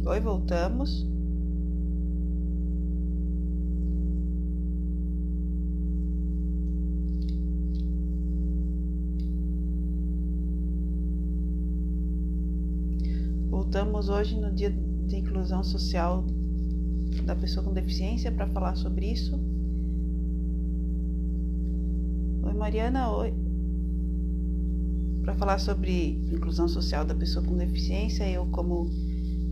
Oi, voltamos. Voltamos hoje no Dia de Inclusão Social da Pessoa com Deficiência para falar sobre isso. Oi, Mariana, oi. Para falar sobre inclusão social da pessoa com deficiência, eu como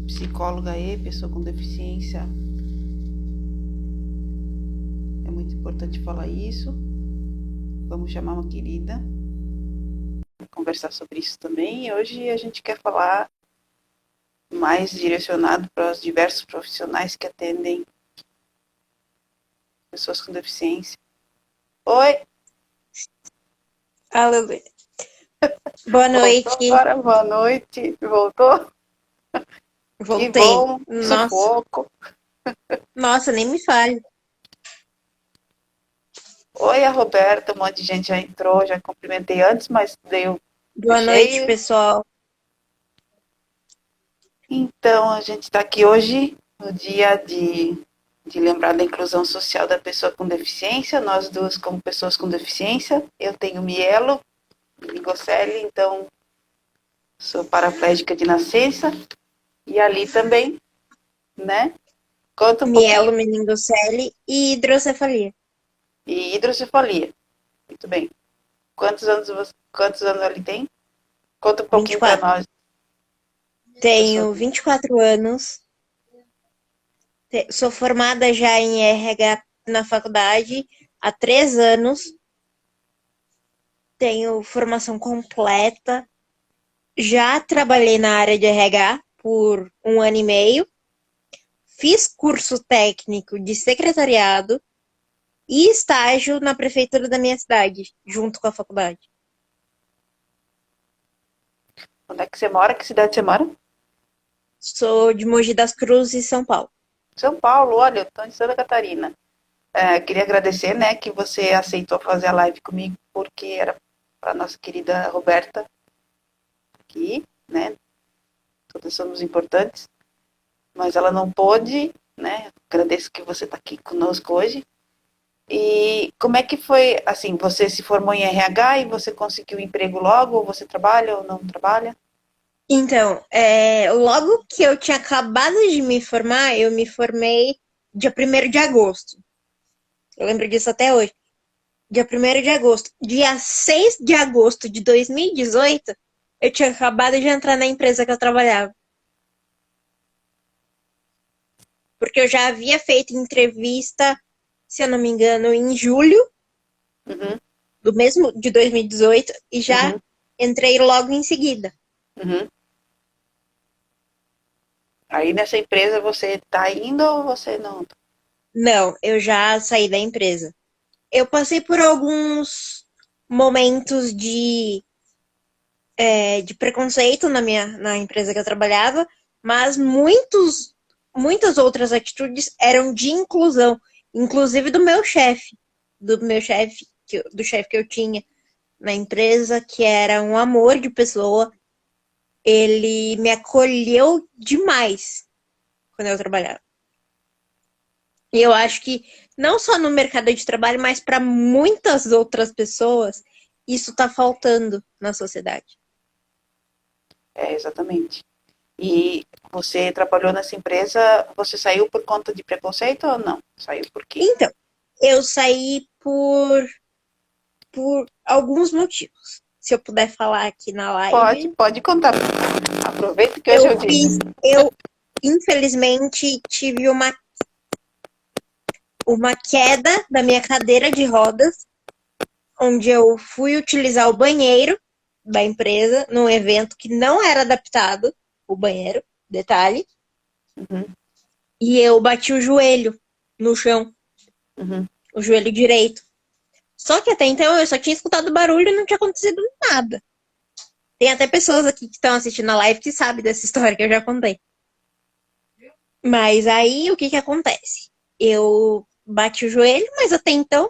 psicóloga e pessoa com deficiência, é muito importante falar isso. Vamos chamar uma querida para conversar sobre isso também. E hoje a gente quer falar mais direcionado para os diversos profissionais que atendem pessoas com deficiência. Oi! Aleluia. Boa noite. Agora, boa noite. Voltou? Voltei. Que bom, Nossa. sufoco. Nossa, nem me fale. Oi, a Roberta, um monte de gente já entrou, já cumprimentei antes, mas deu. Boa noite, pessoal. Então, a gente está aqui hoje no dia de lembrar da inclusão social da pessoa com deficiência, nós duas como pessoas com deficiência. Eu tenho mielo, meningocele, então sou paraplégica de nascença, e ali também, né? Conta um Mielo, pouquinho. meningocele e hidrocefalia. E hidrocefalia. Muito bem. Quantos anos ele tem? Conta um pouquinho para nós. Tenho 24 anos. Sou formada já em RH na faculdade há 3 anos. Tenho formação completa. Já trabalhei na área de RH por 1 ano e meio. Fiz curso técnico de secretariado e estágio na prefeitura da minha cidade, junto com a faculdade. Onde é que você mora? Que cidade você mora? Sou de Mogi das Cruzes, São Paulo. São Paulo, olha, eu estou em Santa Catarina. Queria agradecer, né, que você aceitou fazer a live comigo, porque era para nossa querida Roberta aqui, né? Todas somos importantes, mas ela não pôde, né? Agradeço que você está aqui conosco hoje. E como é que foi, assim, você se formou em RH e você conseguiu emprego logo, ou você trabalha ou não trabalha? Então, logo que eu tinha acabado de me formar, eu me formei dia 1º de agosto. Eu lembro disso até hoje. Dia 1º de agosto. Dia 6 de agosto de 2018, eu tinha acabado de entrar na empresa que eu trabalhava. Porque eu já havia feito entrevista, se eu não me engano, em julho Uhum, do mesmo de 2018 e já uhum, entrei logo em seguida. uhum. Aí nessa empresa você está indo ou você não? Não, eu já saí da empresa. Eu passei por alguns momentos de preconceito na empresa que eu trabalhava, mas muitas outras atitudes eram de inclusão, inclusive do chefe que eu tinha na empresa, que era um amor de pessoa. Ele me acolheu demais quando eu trabalhava. E eu acho que não só no mercado de trabalho, mas para muitas outras pessoas, isso está faltando na sociedade. Exatamente. E você trabalhou nessa empresa, você saiu por conta de preconceito ou não? Saiu por quê? Então, eu saí por alguns motivos. Se eu puder falar aqui na live. Pode contar. Aproveita que hoje é o dia. Eu infelizmente tive uma queda da minha cadeira de rodas, onde eu fui utilizar o banheiro da empresa num evento que não era adaptado, o banheiro, detalhe, Uhum, e eu bati o joelho no chão, uhum. o joelho direito. Só que até então eu só tinha escutado barulho e não tinha acontecido nada. Tem até pessoas aqui que estão assistindo a live que sabem dessa história que eu já contei. Mas aí o que acontece? Eu bati o joelho, mas até então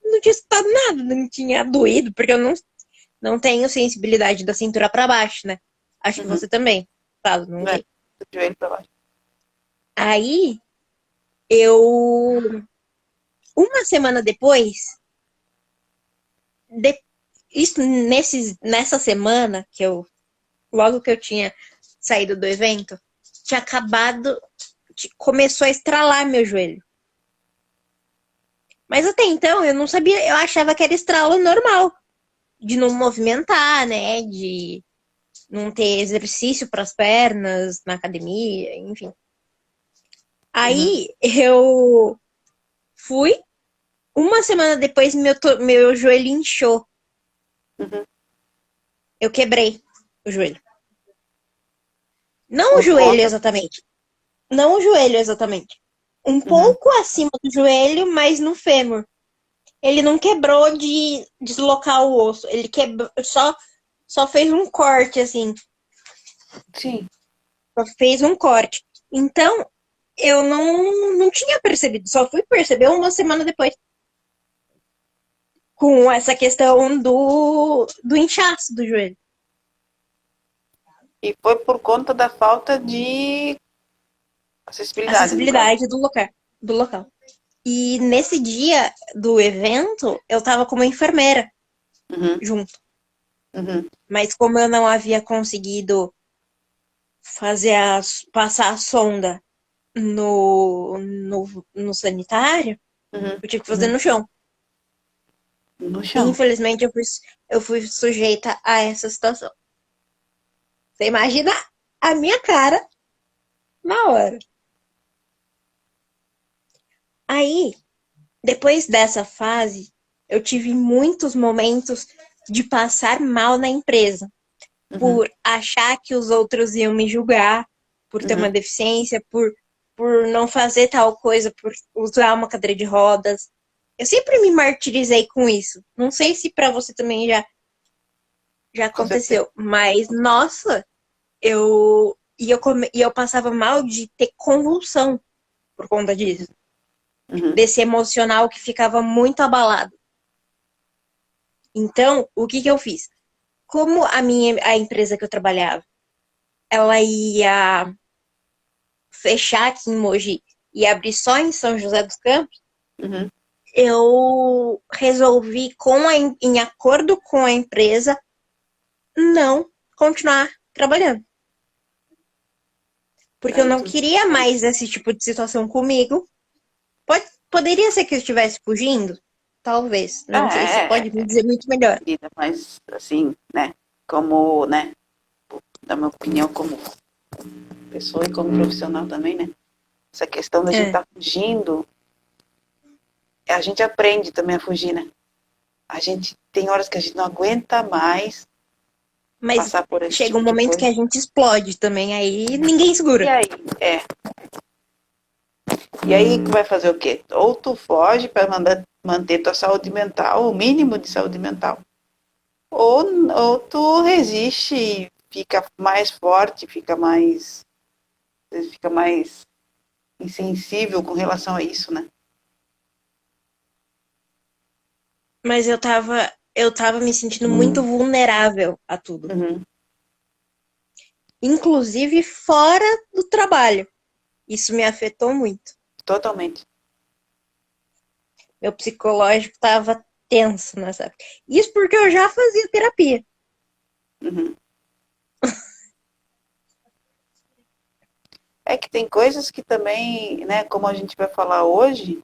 não tinha escutado nada, não tinha doído, porque eu não tenho sensibilidade da cintura para baixo, né? Acho que Uhum. você também, sabe? Não É, tem. do joelho pra baixo. Aí, eu, uma semana depois, de- nessa semana, logo que eu tinha saído do evento, tinha acabado, começou a estralar meu joelho. Mas até então eu não sabia, eu achava que era estralo normal, de não movimentar, né? De não ter exercício para as pernas na academia, enfim. Uhum, Aí eu fui, uma semana depois meu joelho inchou. uhum. Eu quebrei o joelho. Não o Por joelho conta. exatamente. Não o joelho exatamente. Um Uhum, pouco acima do joelho, mas no fêmur. Ele não quebrou de deslocar o osso. Ele quebrou, só fez um corte, assim. sim. Só fez um corte. Então, eu não tinha percebido. Só fui perceber uma semana depois. Com essa questão do inchaço do joelho. E foi por conta da falta de acessibilidade, no caso. Acessibilidade do local. E nesse dia do evento, eu tava como enfermeira Uhum, junto. uhum, Mas como eu não havia conseguido passar a sonda no sanitário, uhum, eu tive que fazer uhum. no chão. No chão. Infelizmente, eu fui sujeita a essa situação. Você imagina a minha cara na hora. Aí, depois dessa fase, eu tive muitos momentos de passar mal na empresa, Uhum, por achar que os outros iam me julgar, por ter uma uhum. deficiência, por não fazer tal coisa, por usar uma cadeira de rodas. Eu sempre me martirizei com isso. Não sei se para você também já Com certeza. aconteceu, mas nossa, eu passava mal de ter convulsão por conta disso, Uhum, desse emocional que ficava muito abalado. Então, o que eu fiz? Como a empresa que eu trabalhava, ela ia fechar aqui em Mogi e abrir só em São José dos Campos, uhum. eu resolvi, em acordo com a empresa, não continuar trabalhando. Porque eu Aí não tu queria mais esse tipo de situação comigo. Poderia ser que eu estivesse fugindo? Talvez. Não sei, você é, pode me dizer muito melhor. querida, mas assim, né? Como, né? Da minha opinião, como pessoa e como profissional também, né? Essa questão da gente É. estar fugindo, a gente aprende também a fugir, né? A gente tem horas que a gente não aguenta mais Mas passar por esse chega um tipo de momento que coisa. a gente explode também, aí ninguém E segura. aí, é. E aí vai fazer o quê? Ou tu foge para manter tua saúde mental, o mínimo de saúde mental, ou tu resiste e fica mais forte, fica mais insensível com relação a isso, né? Mas eu tava me sentindo muito vulnerável a tudo. Uhum, Inclusive fora do trabalho. Isso me afetou muito. totalmente. Meu psicológico estava tenso nessa época. Isso porque eu já fazia terapia. Uhum. É que tem coisas que também, né, como a gente vai falar hoje,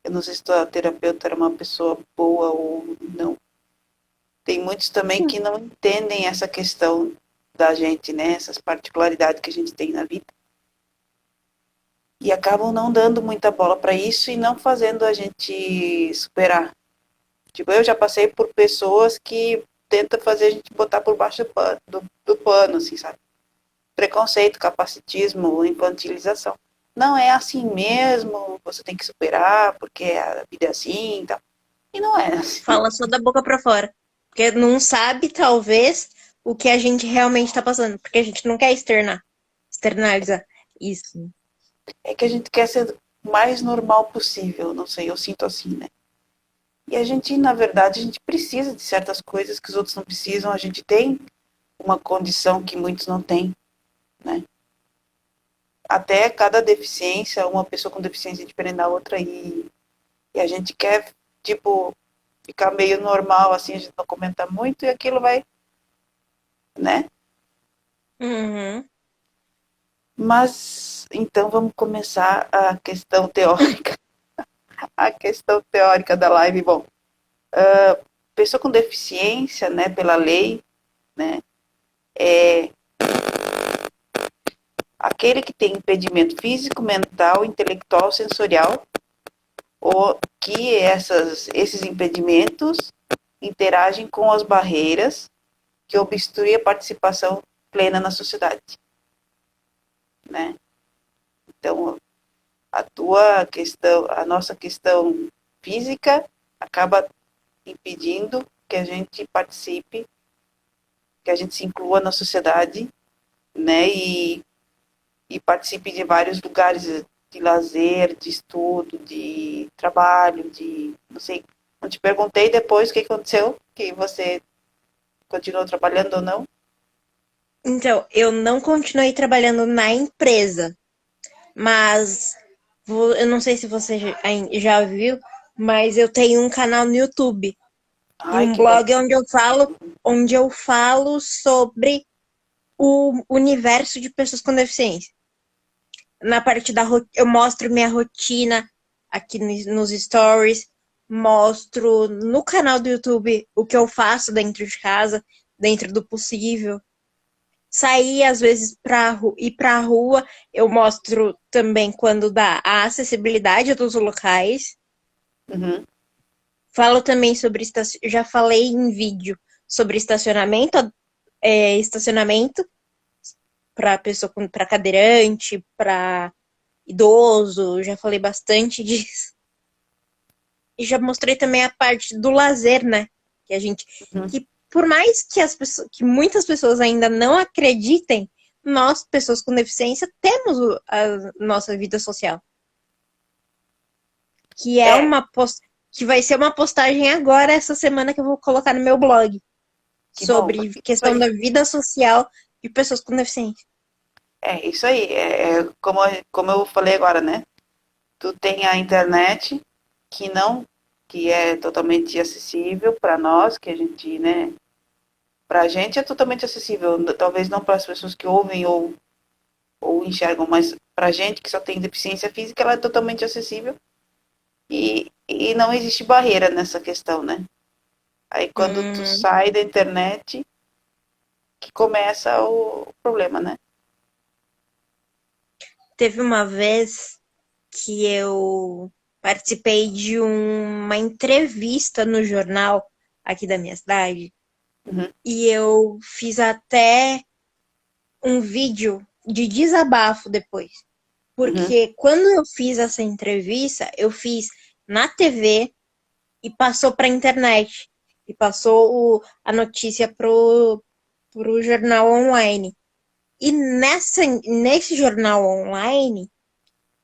eu não sei se tua terapeuta era uma pessoa boa ou não. Tem muitos também que não entendem essa questão da gente, né, essas particularidades que a gente tem na vida. E acabam não dando muita bola para isso e não fazendo a gente superar. Tipo, eu já passei por pessoas que tentam fazer a gente botar por baixo do pano, assim, sabe? Preconceito, capacitismo, infantilização. Não é assim mesmo, você tem que superar, porque a vida é assim e tal. E não é assim. Fala só da boca pra fora. Porque não sabe, talvez, o que a gente realmente tá passando. Porque a gente não quer externalizar isso. É que a gente quer ser o mais normal possível, não sei, eu sinto assim, né? E a gente, na verdade, a gente precisa de certas coisas que os outros não precisam, a gente tem uma condição que muitos não têm, né? até cada deficiência, uma pessoa com deficiência é diferente da outra, e a gente quer, tipo, ficar meio normal, assim, a gente não comenta muito, e aquilo vai, né? Uhum. Mas, então vamos começar a questão teórica. A questão teórica da live, bom, pessoa com deficiência, né, pela lei, né, é aquele que tem impedimento físico, mental, intelectual, sensorial, ou que esses impedimentos interagem com as barreiras que obstruem a participação plena na sociedade, né? Então, a nossa questão física acaba impedindo que a gente participe, que a gente se inclua na sociedade, né? E participe de vários lugares de lazer, de estudo, de trabalho, de não sei. Eu te perguntei depois o que aconteceu, que você continuou trabalhando ou não. Então, eu não continuei trabalhando na empresa, mas eu não sei se você já viu, mas eu tenho um canal no YouTube e Ai, um que bom. blog onde eu falo sobre o universo de pessoas com deficiência. Na parte eu mostro minha rotina aqui nos stories, mostro no canal do YouTube o que eu faço dentro de casa, dentro do possível. Sair às vezes ir pra rua, eu mostro também quando dá a acessibilidade dos locais. Uhum, Falo também sobre já falei em vídeo sobre estacionamento para pessoa para cadeirante, para idoso, já falei bastante disso. E já mostrei também a parte do lazer, né? Que a gente uhum. que por mais que que muitas pessoas ainda não acreditem, nós, pessoas com deficiência, temos a nossa vida social. Que é É, que vai ser uma postagem agora essa semana que eu vou colocar no meu blog que bom. sobre Isso questão aí. da vida social de pessoas com deficiência. É, isso aí. Como eu falei agora, né? Tu tem a internet que não, que é totalmente acessível para nós, que a gente, né? Para a gente é totalmente acessível. Talvez não para as pessoas que ouvem ou enxergam, mas para a gente que só tem deficiência física, ela é totalmente acessível e não existe barreira nessa questão, né? Aí quando tu Hum, sai da internet, que começa o problema, né? teve uma vez que eu participei de uma entrevista no jornal aqui da minha cidade Uhum, e eu fiz até um vídeo de desabafo depois. uhum, Porque quando eu fiz essa entrevista, eu fiz na TV e passou para a internet. E passou a notícia pro jornal online. E nesse jornal online,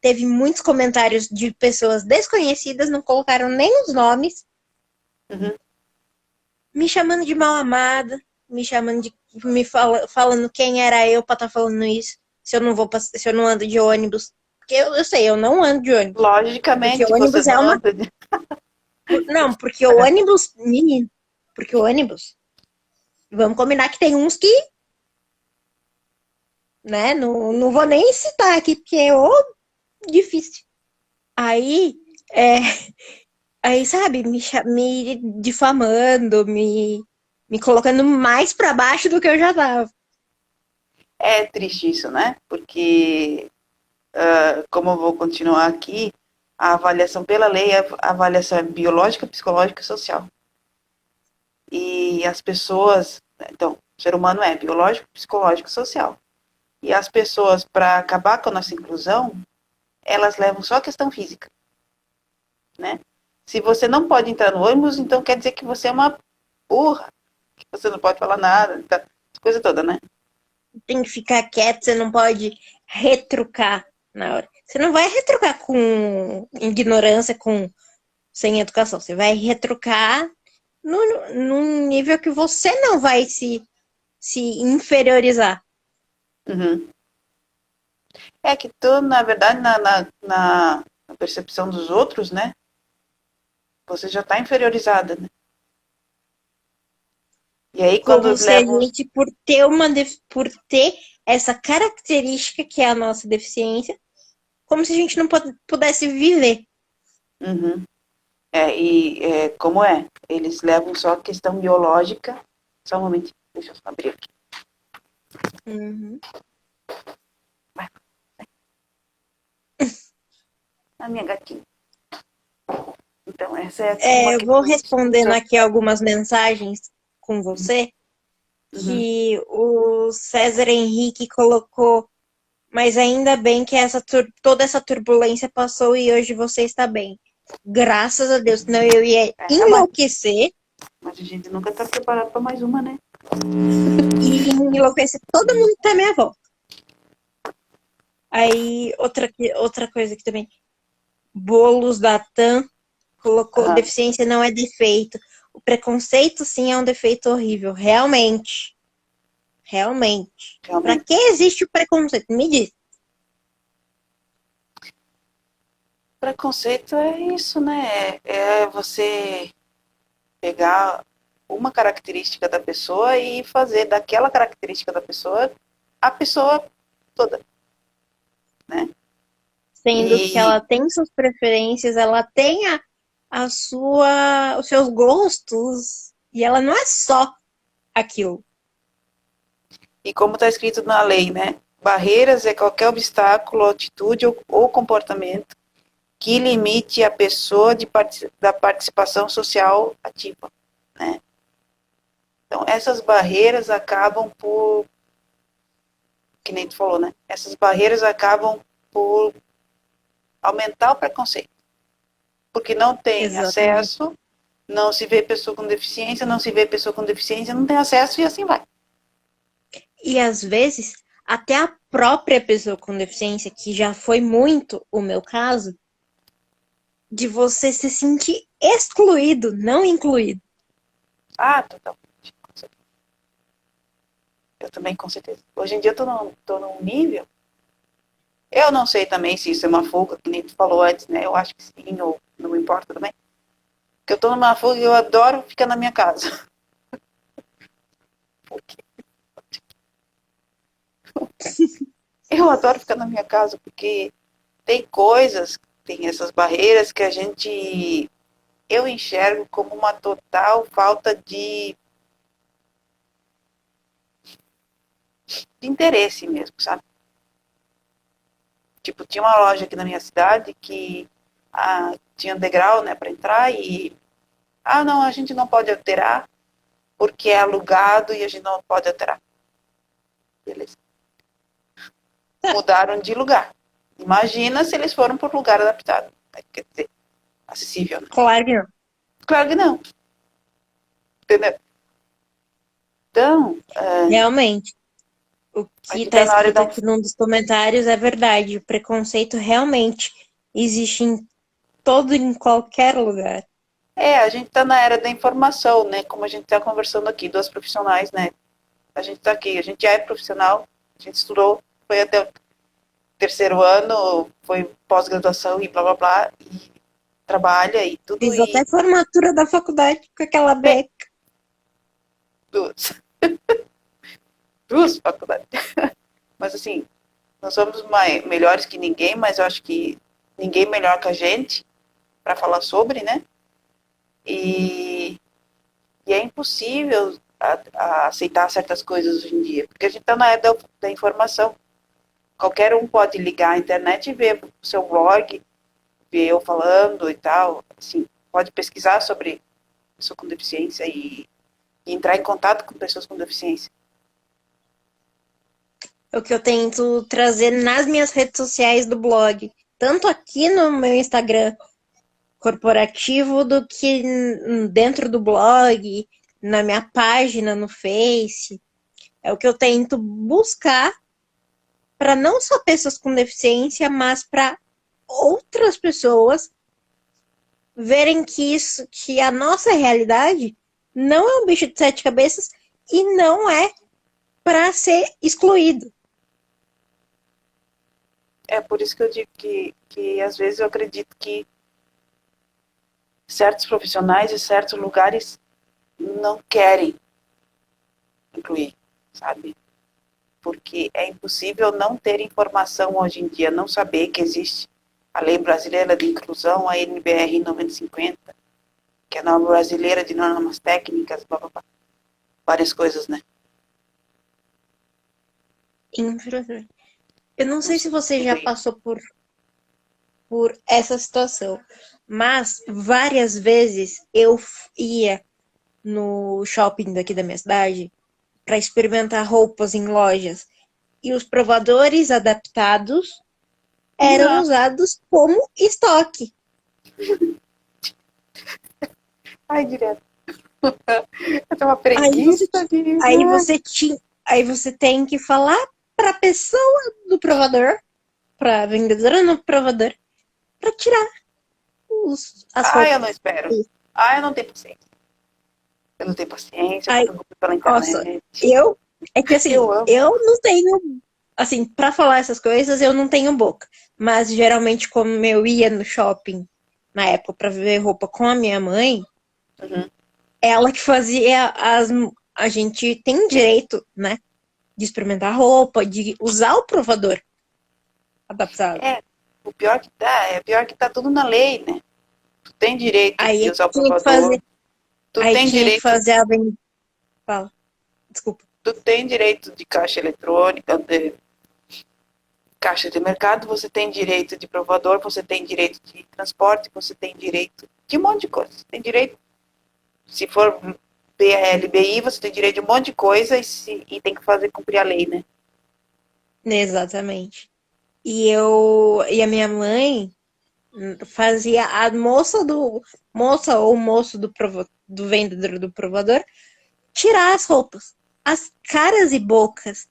teve muitos comentários de pessoas desconhecidas, não colocaram nem os nomes, uhum. me chamando de mal amada, me chamando de. Falando quem era eu pra estar falando isso, se eu não ando de ônibus. Porque eu sei, eu não ando de ônibus. Porque Logicamente o você ônibus é não uma. anda de... Não, porque o ônibus, menino, porque o ônibus, vamos combinar que tem uns que, né, não vou nem citar aqui, porque é difícil. Aí, é, aí, sabe, me difamando, me colocando mais pra baixo do que eu já tava. É triste isso, né? Porque, como eu vou continuar aqui, a avaliação pela lei, a avaliação é biológica, psicológica e social. E as pessoas, então, o ser humano é biológico, psicológico e social. E as pessoas, para acabar com a nossa inclusão, elas levam só a questão física, né? Se você não pode entrar no ônibus, então quer dizer que você é uma burra, que você não pode falar nada, então, coisa toda, né? Tem que ficar quieto, você não pode retrucar na hora. Você não vai retrucar com ignorância, sem educação. Você vai retrucar num nível que você não vai se inferiorizar. Uhum. É que tu, na verdade, na percepção dos outros, né? Você já está inferiorizada, né? E aí quando Como se a levam os... gente, por ter essa característica que é a nossa deficiência, como se a gente não pudesse viver. Uhum. Como é? Eles levam só a questão biológica. Só um momento, deixa eu só abrir aqui. Uhum. A minha gatinha. Então, essa é uma Eu vou questão de respondendo discussão. aqui algumas mensagens com você, Uhum. que o César Henrique colocou, mas ainda bem que toda essa turbulência passou e hoje você está bem. Graças a Deus, senão eu ia É, enlouquecer mas a gente nunca está preparado para mais uma, né? e enlouquecer todo mundo que tá à minha volta. Aí, outra coisa aqui também. Bolos da TAM colocou: Aham, deficiência não é defeito. O preconceito, sim, é um defeito horrível. Realmente. Realmente. Pra realmente. que existe o preconceito? Me diz. Preconceito é isso, né? É você pegar uma característica da pessoa e fazer daquela característica da pessoa a pessoa toda, né? Sendo que E, ela tem suas preferências, ela tem os seus gostos, e ela não é só aquilo. e como está escrito na lei, né? Barreiras é qualquer obstáculo, atitude ou comportamento que limite a pessoa da participação social ativa, né? Então, essas barreiras acabam por, que nem tu falou, né? Essas barreiras acabam por aumentar o preconceito, porque não tem Exatamente. acesso, não se vê pessoa com deficiência, não se vê pessoa com deficiência, não tem acesso e assim vai. E às vezes, até a própria pessoa com deficiência, que já foi muito o meu caso, de você se sentir excluído, não incluído. Ah, totalmente. Eu também, com certeza. Hoje em dia eu tô num nível. Eu não sei também se isso é uma fuga, que nem tu falou antes, né? Eu acho que sim, ou não importa também. Porque eu tô numa fuga e eu adoro ficar na minha casa. Porque eu adoro ficar na minha casa, porque tem coisas, tem essas barreiras que a gente. Eu enxergo como uma total falta de interesse mesmo, sabe? Tipo, tinha uma loja aqui na minha cidade que tinha um degrau, né, para entrar e não, a gente não pode alterar porque é alugado e a gente não pode alterar. Beleza. Mudaram de lugar. Imagina se eles foram por lugar adaptado. Quer dizer, acessível, né? Claro que não. Claro que não, entendeu? Então, Realmente. O a que gente está tá na hora de escrito dar um... aqui num dos comentários é verdade. O preconceito realmente existe em todo, em qualquer lugar. A gente tá na era da informação, né? Como a gente tá conversando aqui, duas profissionais, né? A gente tá aqui, a gente é profissional, a gente estudou, foi até o terceiro ano, foi pós-graduação e blá blá blá, e trabalha e tudo, Fiz até e formatura da faculdade com aquela beca. duas, duas faculdades. Mas assim, nós somos melhores que ninguém, mas eu acho que ninguém melhor que a gente para falar sobre, né? E, e é impossível a aceitar certas coisas hoje em dia, porque a gente está na era da informação. Qualquer um pode ligar à internet e ver o seu blog, ver eu falando e tal. Assim, pode pesquisar sobre pessoa com deficiência e entrar em contato com pessoas com deficiência. É o que eu tento trazer nas minhas redes sociais do blog. Tanto aqui no meu Instagram corporativo, do que dentro do blog, na minha página no Face. É o que eu tento buscar para não só pessoas com deficiência, mas para outras pessoas verem que a nossa realidade não é um bicho de sete cabeças e não é para ser excluído. É por isso que eu digo que às vezes eu acredito que certos profissionais e certos lugares não querem incluir, sabe? Porque é impossível não ter informação hoje em dia, não saber que existe a Lei Brasileira de Inclusão, a NBR 9050, que é a norma brasileira de normas técnicas, blá, blá, blá, várias coisas, né? Infelizmente. Eu não Não sei se sei você muito já bem. passou por essa situação, mas várias vezes eu ia no shopping daqui da minha cidade para experimentar roupas em lojas e os provadores adaptados eram Não. usados como estoque. Ai, direto. Eu tenho uma Aí você, preguiça de... aí você tinha, aí você tem que falar para a pessoa do provador, para a vendedora no provador, para tirar as Ai, eu não roupas. espero. Ai, eu não tenho paciência. Eu não tenho paciência, Aí, compro roupa pela nossa, internet. eu é que assim, Eu amo. eu não tenho assim, para falar essas coisas, eu não tenho boca. Mas geralmente como eu ia no shopping na época para ver roupa com a minha mãe, Uhum. ela que fazia a gente tem direito, né, de experimentar roupa, de usar o provador adaptado. É, o pior que tá tudo na lei, né? Tu tem direito Aí de eu usar o tinha que provador, fazer, tu aí tem tinha que direito, fazer a venda. Fala, desculpa. tu tem direito de caixa eletrônica, de caixa de mercado, você tem direito de provador, você tem direito de transporte, você tem direito de um monte de coisa. Você tem direito, se for BL, BI, você tem direito de um monte de coisa e tem que fazer cumprir a lei, né? Exatamente. E a minha mãe fazia a moça ou moço do vendedor do provador tirar as roupas, as caras e bocas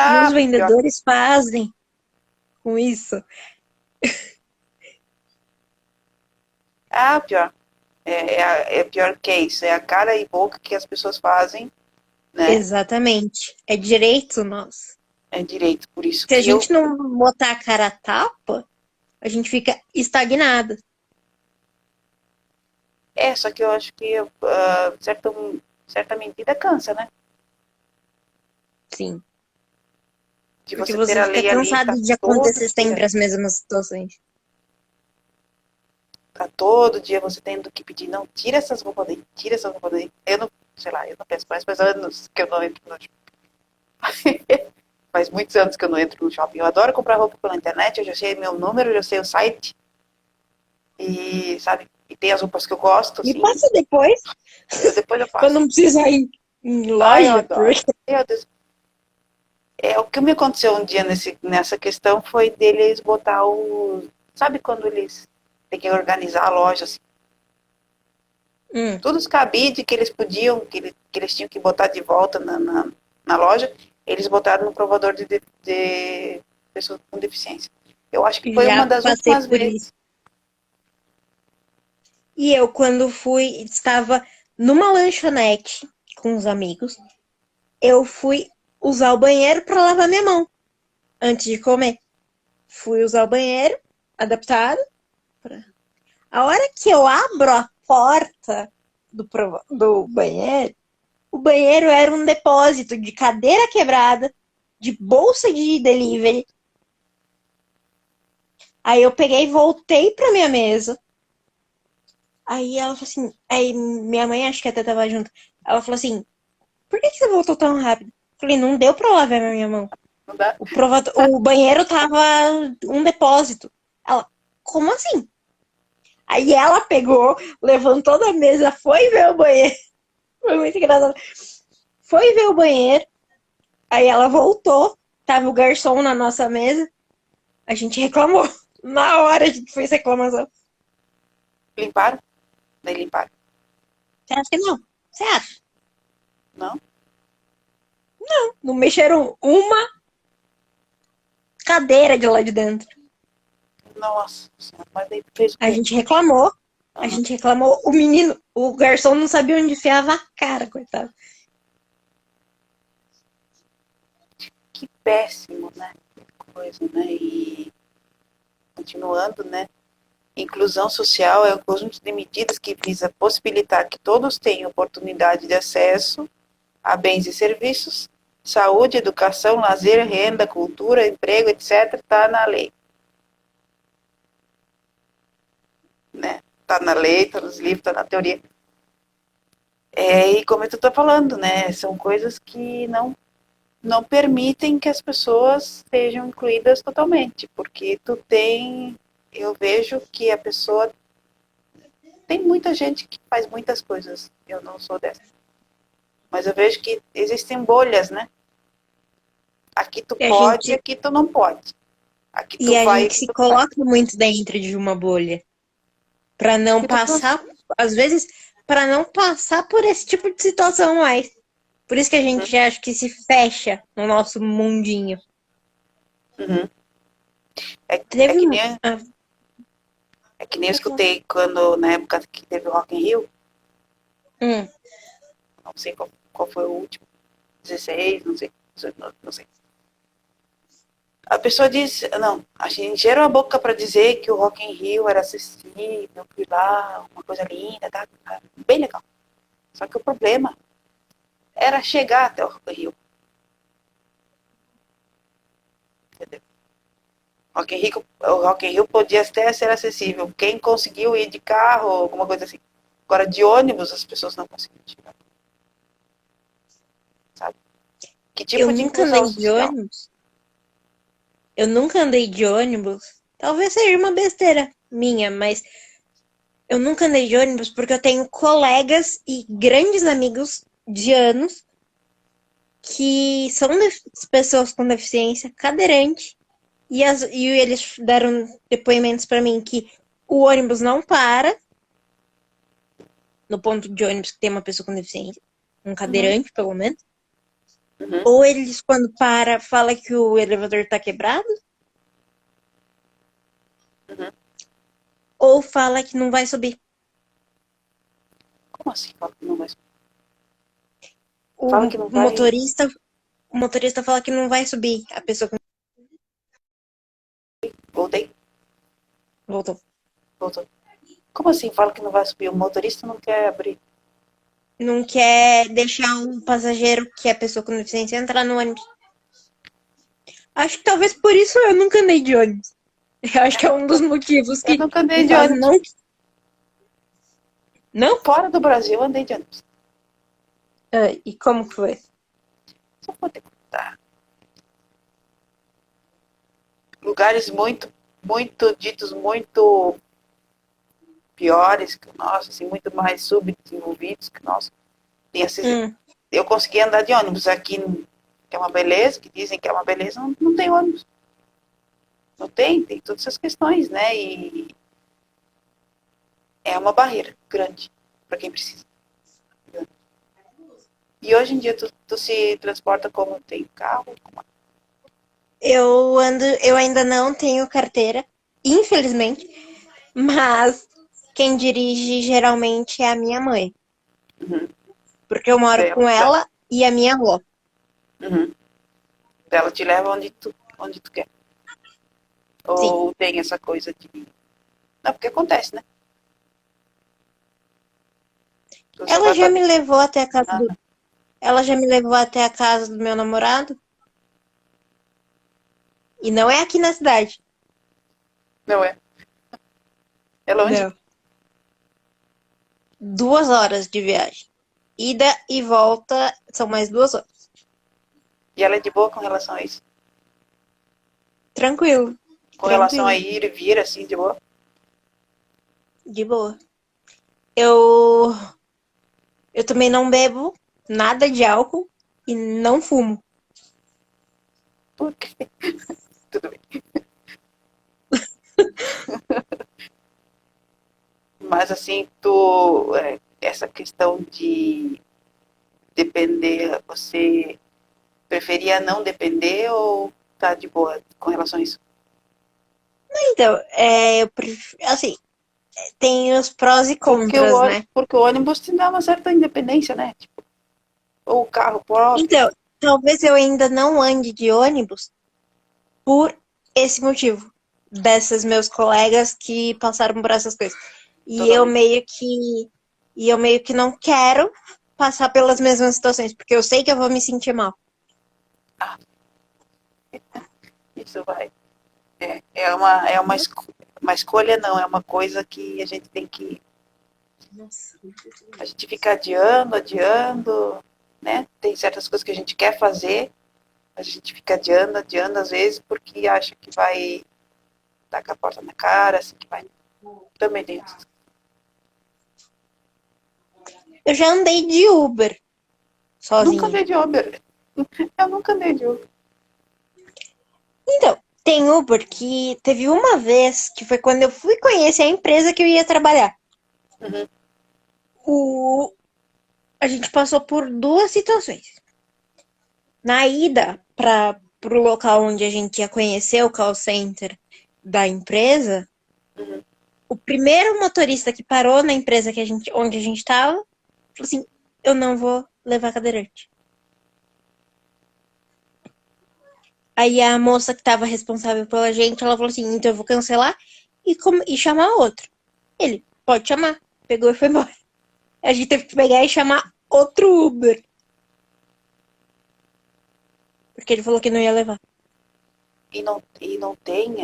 que os Ah, pior. vendedores fazem com isso. Ah, pior. É pior que isso. É a cara e boca que as pessoas fazem, né? Exatamente. É direito nosso. É direito. Por isso Se a que eu. gente não botar a cara a tapa, a gente fica estagnado. É, só que eu acho que certa medida cansa, né? Sim. De Porque você ter você a fica lei ali, cansado de acontecer sempre as mesmas situações. tá todo dia você tendo que pedir, não, tira essas roupas daí, tira essas roupas daí. Eu não, sei lá, eu não penso mais, faz anos que eu não entro no shopping. Faz muitos anos que eu não entro no shopping. Eu adoro comprar roupa pela internet, eu já sei meu número, eu já sei o site. E, sabe, e tem as roupas que eu gosto, Me assim, passa depois, depois eu quando passo. não precisar ir em Ai, eu loja, adoro. porque Meu Deus. O que me aconteceu um dia nessa questão foi deles botar o. Sabe quando eles têm que organizar a loja, assim, hum, todos os cabides que eles podiam, que eles tinham que botar de volta na loja, eles botaram no provador de pessoas com deficiência. Eu acho que foi uma já das passei últimas por isso. vezes. E eu, quando fui, estava numa lanchonete com os amigos, eu fui usar o banheiro para lavar minha mão antes de comer. Fui usar o banheiro, adaptado. A hora que eu abro a porta do banheiro, o banheiro era um depósito de cadeira quebrada, de bolsa de delivery. Aí eu peguei e voltei pra minha mesa. Aí ela falou assim. Aí minha mãe, acho que até tava junto. Ela falou assim: por que você voltou tão rápido? Eu falei: não deu pra lavar minha mão. Não dá? O banheiro tava um depósito. Ela: como assim? Aí ela pegou, levantou da mesa, foi ver o banheiro. Foi muito engraçado. Foi ver o banheiro. Aí ela voltou. Tava o garçom na nossa mesa. A gente reclamou. Na hora a gente fez reclamação. Limparam? Daí limparam. Você acha que não? Você acha? Não? Não mexeram uma cadeira de lá de dentro. Nossa, mas daí fez o A quê? gente reclamou. A Uhum. gente reclamou. O menino, o garçom não sabia onde enfiava a cara, coitado. Que péssimo, né? Que coisa, né? E continuando, né? Inclusão social é um conjunto de medidas que visa possibilitar que todos tenham oportunidade de acesso a bens e serviços, saúde, educação, lazer, renda, cultura, emprego, etc. Está na lei. Né? Está na lei, está nos livros, está na teoria. E como tu está falando, né? São coisas que não permitem que as pessoas sejam incluídas totalmente, porque eu vejo que a pessoa tem muita gente que faz muitas coisas, eu não sou dessa, mas eu vejo que existem bolhas, né? Aqui tu E a pode, gente, aqui tu não pode. Aqui e tu a vai, gente aqui se tu não vai. coloca muito dentro de uma bolha. Pra não Aqui tu passar, às vezes, pra não passar por esse tipo de situação mais. Por isso que a gente acha que se fecha no nosso mundinho. uhum. É Teve que um. nem, é que nem eu escutei quando, na época que teve o Rock in Rio, Hum, não sei qual foi o último, 16, não sei, não sei. A pessoa diz, não, a gente encheram a boca para dizer que o Rock in Rio era acessível, fui lá, uma coisa linda, tá, bem legal. Só que o problema era chegar até o Rock in Rio, entendeu? O Rock in Rio podia até ser acessível. Quem conseguiu ir de carro, alguma coisa assim. Agora, de ônibus, as pessoas não conseguiam chegar, sabe? Que eu tipo de nunca inclusão andei de social? ônibus. Eu nunca andei de ônibus. Talvez seja uma besteira minha, mas eu nunca andei de ônibus porque eu tenho colegas e grandes amigos de anos que são pessoas com deficiência cadeirante e eles deram depoimentos pra mim que o ônibus não para no ponto de ônibus que tem uma pessoa com deficiência, um Uhum, cadeirante pelo menos, uhum, ou eles quando para fala que o elevador tá quebrado, uhum. ou fala que não vai subir. Como assim? Fala que não vai? O Fala que não vai. motorista, o motorista fala que não vai subir. A pessoa que Voltei, voltou. voltou. Como assim? Fala que não vai subir? O motorista não quer abrir. Não quer deixar um passageiro que é pessoa com deficiência entrar no ônibus. Acho que talvez por isso eu nunca andei de ônibus. Eu acho que é um dos motivos Eu que nunca andei me de faz ônibus. não. Não? Fora do Brasil, eu andei de ônibus. Ah, e como que foi? Só vou te contar. Lugares muito ditos, muito piores que o nosso, assim, muito mais subdesenvolvidos que o nosso. Hum, Eu consegui andar de ônibus aqui, que é uma beleza, que dizem que é uma beleza, não tem ônibus. Não tem todas essas questões, né? E é uma barreira grande para quem precisa. E hoje em dia tu se transporta como tem carro? eu ainda não tenho carteira, infelizmente, mas quem dirige geralmente é a minha mãe, Uhum. porque eu moro Dela, com ela e a minha avó. uhum. Ela te leva onde tu quer. Sim. Ou tem essa coisa de. Não, porque acontece, né? Tu só Ela vai já pra me levou até a casa ah, do, ela já me levou até a casa do meu namorado e não é aqui na cidade. não é. É longe. Não. 2 horas de viagem. Ida e volta são mais 2 horas. E ela é de boa com relação a isso. Tranquilo, Com relação a tranquilo, ir e vir, assim, de boa. de boa. Eu, eu também não bebo nada de álcool e não fumo. Porque tudo bem. Mas assim, essa questão de depender, você preferia não depender ou tá de boa com relação a isso? Então, assim, tem os prós e contras, né? Porque o ônibus te dá uma certa independência, né? Tipo, ou o carro próprio. Então, talvez eu ainda não ande de ônibus por esse motivo. desses meus colegas que passaram por essas coisas. E eu Totalmente. meio que não quero passar pelas mesmas situações, porque eu sei que eu vou me sentir mal. Isso vai. É uma escolha, não, é uma coisa que a gente tem que. A gente fica adiando, adiando, né? Tem certas coisas que a gente quer fazer, a gente fica adiando, adiando, às vezes, porque acha que vai dar com a porta na cara, assim, que vai. Também tem isso. Eu já andei de Uber Nunca sozinha. andei de Uber. Eu nunca andei de Uber. Então, tem Uber que teve uma vez que foi quando eu fui conhecer a empresa que eu ia trabalhar. Uhum. A gente passou por duas situações. Na ida para o local onde a gente ia conhecer o call center da empresa, Uhum. o primeiro motorista que parou na empresa onde a gente estava, falou assim: eu não vou levar cadeirante. Aí a moça que estava responsável pela gente, ela falou assim: então eu vou cancelar e chamar outro. Ele, pode chamar. Pegou e foi embora. A gente teve que pegar e chamar outro Uber. Porque ele falou que não ia levar. E não tem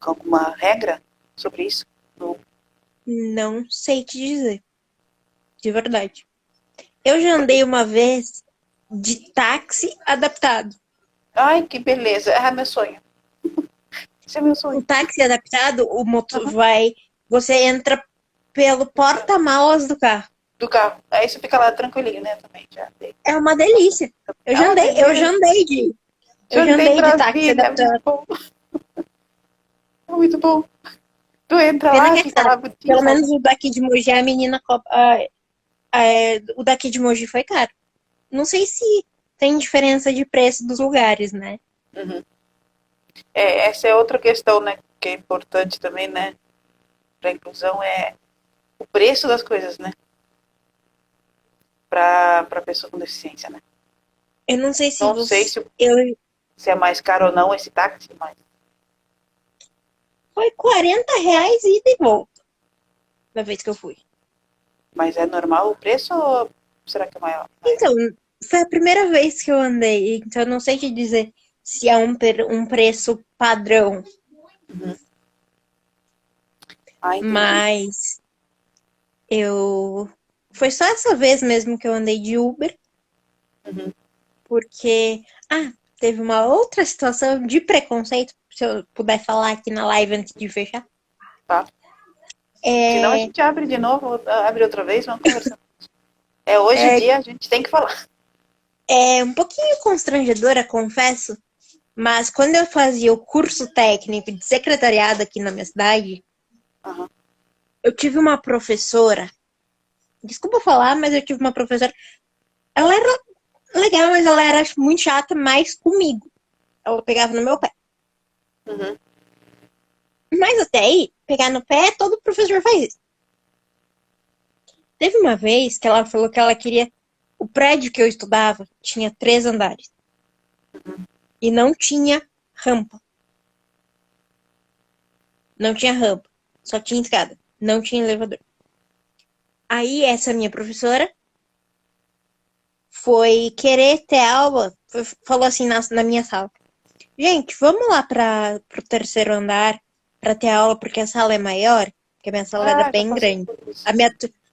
alguma regra sobre isso? No... Não sei te dizer. De verdade. Eu já Porque, andei uma vez de táxi adaptado. ai, que beleza. É meu sonho. Esse é meu O sonho. táxi adaptado, o motor Uhum. vai. Você entra pelo porta-malas do carro. Do carro. Aí você fica lá tranquilinho, né? Também já andei. É uma delícia. É uma Eu já beleza. andei de. Eu Já já andei em andei de táxi Brasília, é muito adaptado. bom. É muito bom. Tu entra Pena lá, que é fica caro. lá bonitinho, Pelo menos sozinho. o daqui de Mogi, a menina o daqui de Mogi foi caro. Não sei se tem diferença de preço dos lugares, né? Uhum. Essa é outra questão, né? Que é importante também, né? Para a inclusão é o preço das coisas, né? Para pessoa com deficiência, né? Eu não sei se Não sei você. se, Eu, se é mais caro ou não esse táxi, foi R$ 40 ida e volta da vez que eu fui. mas é normal o preço ou será que é maior? Então, foi a primeira vez que eu andei, então eu não sei te dizer se é um preço padrão, Uhum. Ah, entendi. mas eu. Foi só essa vez mesmo que eu andei de Uber, Uhum. porque. Ah, teve uma outra situação de preconceito, se eu puder falar aqui na live antes de fechar. Tá. Senão a É, gente abre de novo, abre outra vez, vamos conversar. É hoje em é, dia, a gente tem que falar. é um pouquinho constrangedora, confesso, mas quando eu fazia o curso técnico de secretariado aqui na minha cidade, Uhum. eu tive uma professora. Desculpa falar, mas eu tive uma professora. Ela era legal, mas ela era muito chata, mais comigo. Ela pegava no meu pé. Uhum. Mas até aí, pegar no pé, todo professor faz isso. Teve uma vez que ela falou que ela queria. O prédio que eu estudava tinha 3 andares. E não tinha rampa. Não tinha rampa. Só tinha escada. Não tinha elevador. Aí essa minha professora foi querer ter aula. Falou assim na minha sala. Gente, vamos lá para o terceiro andar para ter aula, porque a sala é maior, porque a minha sala era Ah, já bem passei grande. por isso.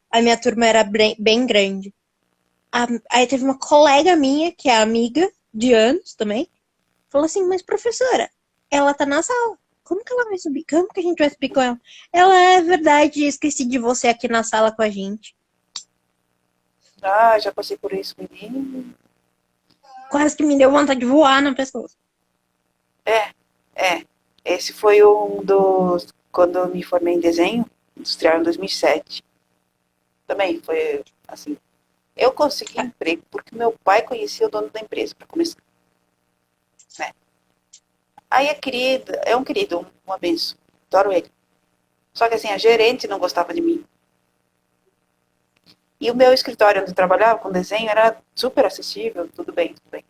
A minha turma era bem grande. Aí teve uma colega minha, que é amiga de anos também, falou assim, mas professora, ela tá na sala. Como que ela vai subir? Como que a gente vai subir com ela? Ela, é verdade, esqueci de você aqui na sala com a gente. Ah, já passei por isso, menino. Quase que me deu vontade de voar na pessoa. É, é. Esse foi um dos. Quando eu me formei em desenho industrial em 2007. Também foi assim. Eu consegui emprego porque meu pai conhecia o dono da empresa, para começar. Né? Aí é um querido, uma benção. Adoro ele. Só que assim, a gerente não gostava de mim. E o meu escritório onde eu trabalhava com desenho era super acessível, tudo bem, tudo bem.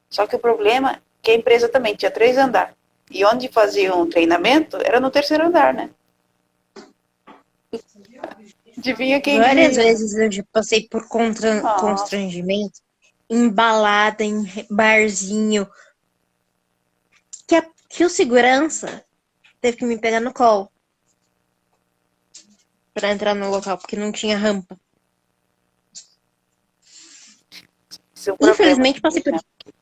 Só que o problema é que a empresa também tinha 3 andares. E onde faziam um treinamento era no terceiro andar, né? Adivinha quem Várias que... vezes eu já passei por Nossa, constrangimento em balada, em barzinho, que o segurança teve que me pegar no colo pra entrar no local, porque não tinha rampa. isso é um problema Infelizmente, passei também, por né? isso.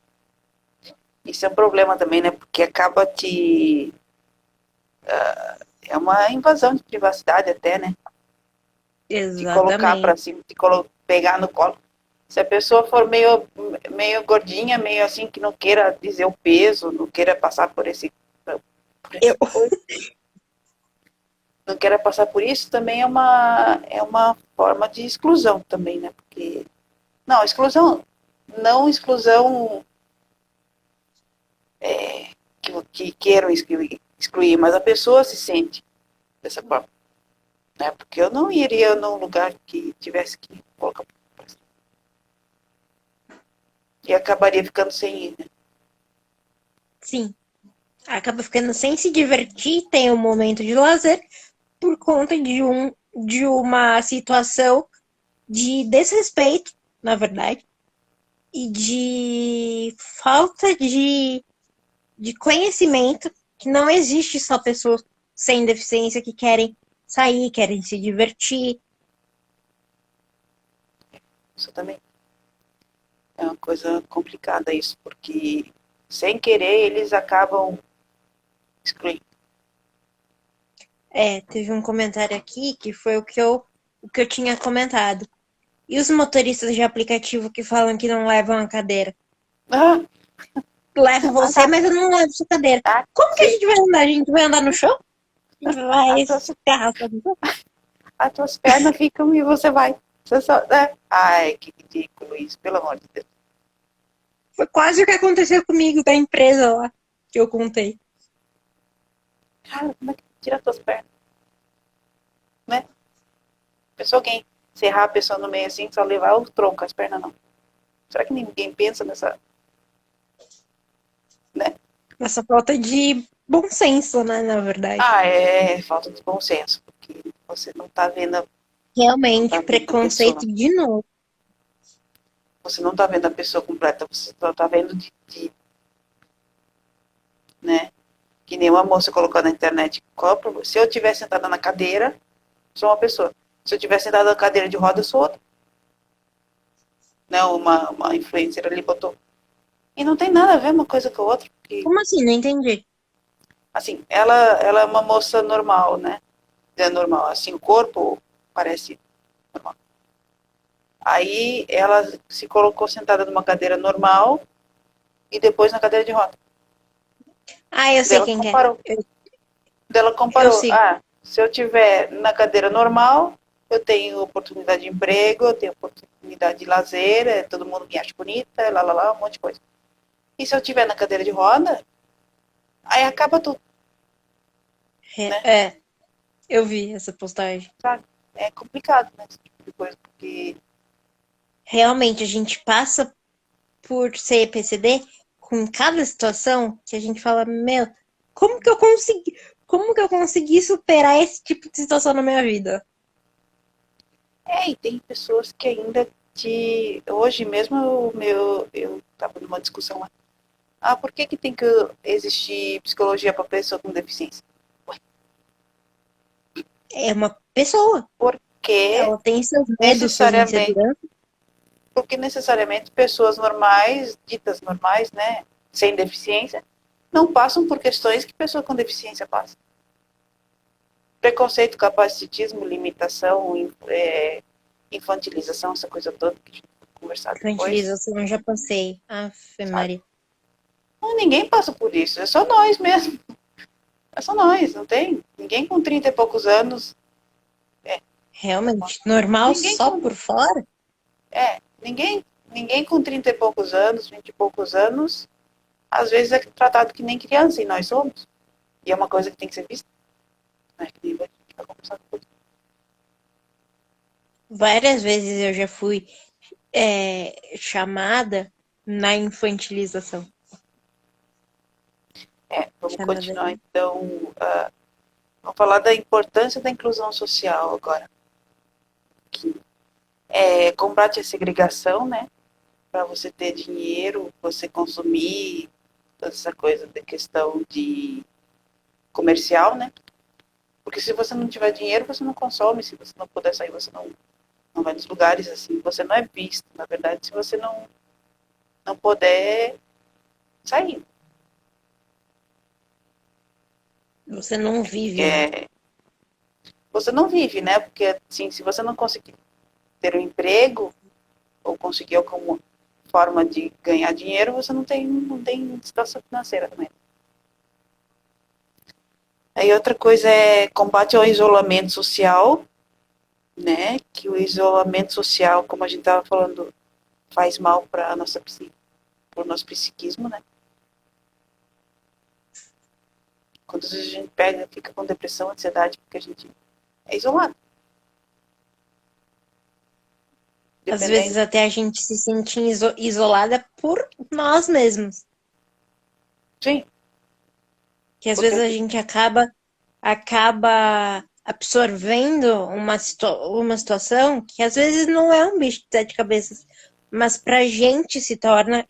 Isso é um problema também, né? Porque acaba te... É uma invasão de privacidade até, né? Te colocar pra Exatamente. cima, pegar no colo. Se a pessoa for meio gordinha, meio assim, que não queira dizer o peso, não queira passar por Eu, essa coisa, não queira passar por isso, também é uma forma de exclusão também, né? Porque, não, exclusão, não exclusão que queiram excluir, mas a pessoa se sente dessa forma, né? Porque eu não iria num lugar que tivesse que colocar e acabaria ficando sem ir, né? sim, acaba ficando sem se divertir, tem um momento de lazer por conta de uma situação de desrespeito, na verdade, e de falta de conhecimento, que não existe só pessoas sem deficiência que querem sair, querem se divertir. Isso também é uma coisa complicada isso, porque sem querer eles acabam excluindo. É, teve um comentário aqui que foi o que eu tinha comentado. E os motoristas de aplicativo que falam que não levam a cadeira? Ah, Levo ah, você, mas eu não levo sua cadeira. tá, Como que a sim, gente vai andar? A gente vai andar no chão? A gente as vai tuas, se arrastar no chão? as tuas pernas ficam e você vai. Você só, né? Ai, que ridículo isso, pelo amor de Deus. Foi quase o que aconteceu comigo da empresa lá, que eu contei. Cara, como é que tira as tuas pernas, né? Pensou alguém serrar a pessoa no meio assim, só levar o tronco, as pernas não. Será que ninguém pensa nessa, né? Essa falta de bom senso, né, na verdade. Ah, é falta de bom senso, porque você não tá Realmente, vendo a pessoa. preconceito de novo. Você não tá vendo a pessoa completa, você só tá vendo né? Que nem uma moça colocou na internet. Se eu tivesse sentada na cadeira, sou uma pessoa. Se eu tivesse sentada na cadeira de roda, eu sou outra. Né? Uma influencer ali botou. E não tem nada a ver uma coisa com a outra. Porque, Como assim? Não entendi. assim, ela é uma moça normal, né? É normal. Assim, o corpo parece normal. Aí ela se colocou sentada numa cadeira normal e depois na cadeira de roda. Ah, eu sei Dela quem que é. comparou. Dela Eu comparou. sigo. Ah, se eu tiver na cadeira normal, eu tenho oportunidade de emprego, eu tenho oportunidade de lazer, todo mundo me acha bonita, lá, um monte de coisa. E se eu tiver na cadeira de roda, aí acaba tudo, né? É, eu vi essa postagem. Sabe? É complicado, né? Esse tipo de coisa, porque Realmente, a gente passa por ser PCD com cada situação que a gente fala, meu, como que eu consegui, como que eu consegui superar esse tipo de situação na minha vida? e tem pessoas que ainda hoje mesmo eu tava numa discussão lá. Ah, por que tem que existir psicologia para pessoa com deficiência? É uma pessoa. Porque Ela tem seus medos, suas necessariamente inseguranças. porque necessariamente pessoas normais, ditas normais, né, sem deficiência, não passam por questões que pessoa com deficiência passa. Preconceito, capacitismo, limitação, infantilização, essa coisa toda que a gente vai conversar depois, Infantilização, eu já passei. Aff, sabe? Maria. Não, ninguém passa por isso, é só nós mesmo. É só nós, não tem? Ninguém com 30 e poucos anos, é, Realmente, normal ninguém só com, por fora? ninguém com 30 e poucos anos, 20 e poucos anos, às vezes é tratado que nem criança, e nós somos. E é uma coisa que tem que ser vista. Né? Que nem a gente vai conversar depois. Várias vezes eu já fui chamada na infantilização. Vamos Chamada continuar então. Vamos falar da importância da inclusão social agora. Que combate a segregação, né? Para você ter dinheiro, você consumir, toda essa coisa da questão de comercial, né? Porque se você não tiver dinheiro, você não consome. Se você não puder sair, você não vai nos lugares assim. Você não é visto, na verdade, se você não puder sair. você não vive, né? É, você não vive, né? Porque assim, se você não conseguir ter um emprego ou conseguir alguma forma de ganhar dinheiro, você não tem situação financeira também. Aí outra coisa é combate ao isolamento social, né? Que o isolamento social, como a gente estava falando, faz mal para o nosso psiquismo, né? Quando a gente pega, fica com depressão, ansiedade, porque a gente é isolado. Às vezes Dependendo. até a gente se sente isolada por nós mesmos. Sim, Que às porque vezes a gente acaba absorvendo uma situação que às vezes não é um bicho de sete cabeças, mas pra gente se torna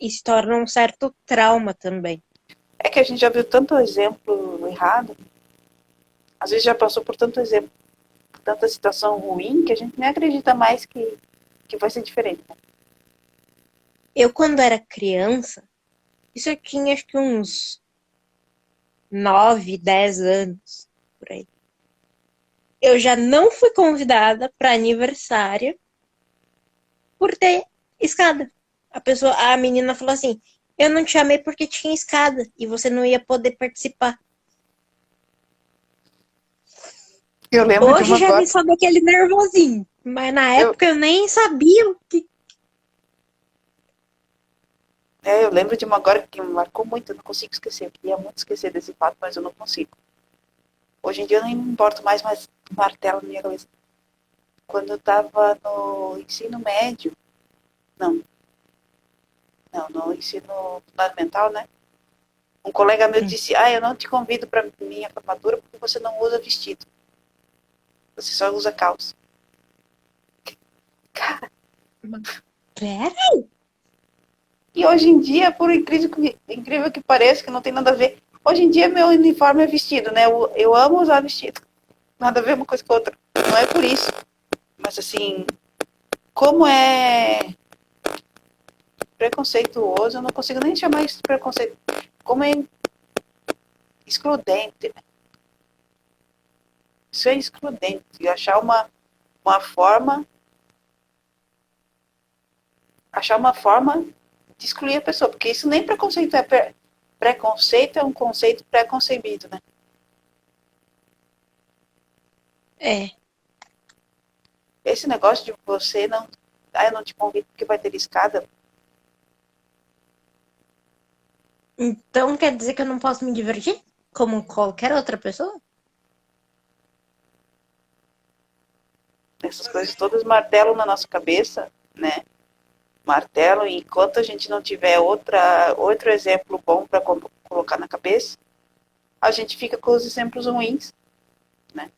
um certo trauma também. é que a gente já viu tanto exemplo errado, às vezes já passou por tanto exemplo, tanta situação ruim, que a gente nem acredita mais que vai ser diferente. Né? Eu, quando era criança, isso eu tinha acho que uns 9, 10 anos, por aí. Eu já não fui convidada para aniversário por ter escada. A menina falou assim: eu não te chamei porque tinha escada e você não ia poder participar. Eu lembro de Hoje uma já me agora, sobe aquele nervosinho, mas na eu, época eu nem sabia o que. eu lembro de uma agora que me marcou muito, eu não consigo esquecer, eu queria muito esquecer desse fato, mas eu não consigo. Hoje em dia eu nem me importo mais, mas martelo na minha cabeça. Quando eu estava no ensino médio, não, não, no ensino fundamental, né? Um colega meu disse, eu não te convido para minha formatura porque você não usa vestido. Você só usa calça. Cara, Pera? e hoje em dia, por incrível que pareça, que não tem nada a ver, hoje em dia meu uniforme é vestido, né? Eu amo usar vestido. Nada a ver uma coisa com a outra. Não é por isso. Mas assim, como é preconceituoso, eu não consigo nem chamar isso de preconceito. Como é excludente, né? Isso é excludente. E achar uma forma de excluir a pessoa, porque isso nem preconceito é. Preconceito é um conceito pré-concebido, né? É. Esse negócio de você não. Eu não te convido porque vai ter escada. Então quer dizer que eu não posso me divertir? Como qualquer outra pessoa? Essas coisas todas martelam na nossa cabeça, né? Martelam, e enquanto a gente não tiver outro exemplo bom para colocar na cabeça, a gente fica com os exemplos ruins, né?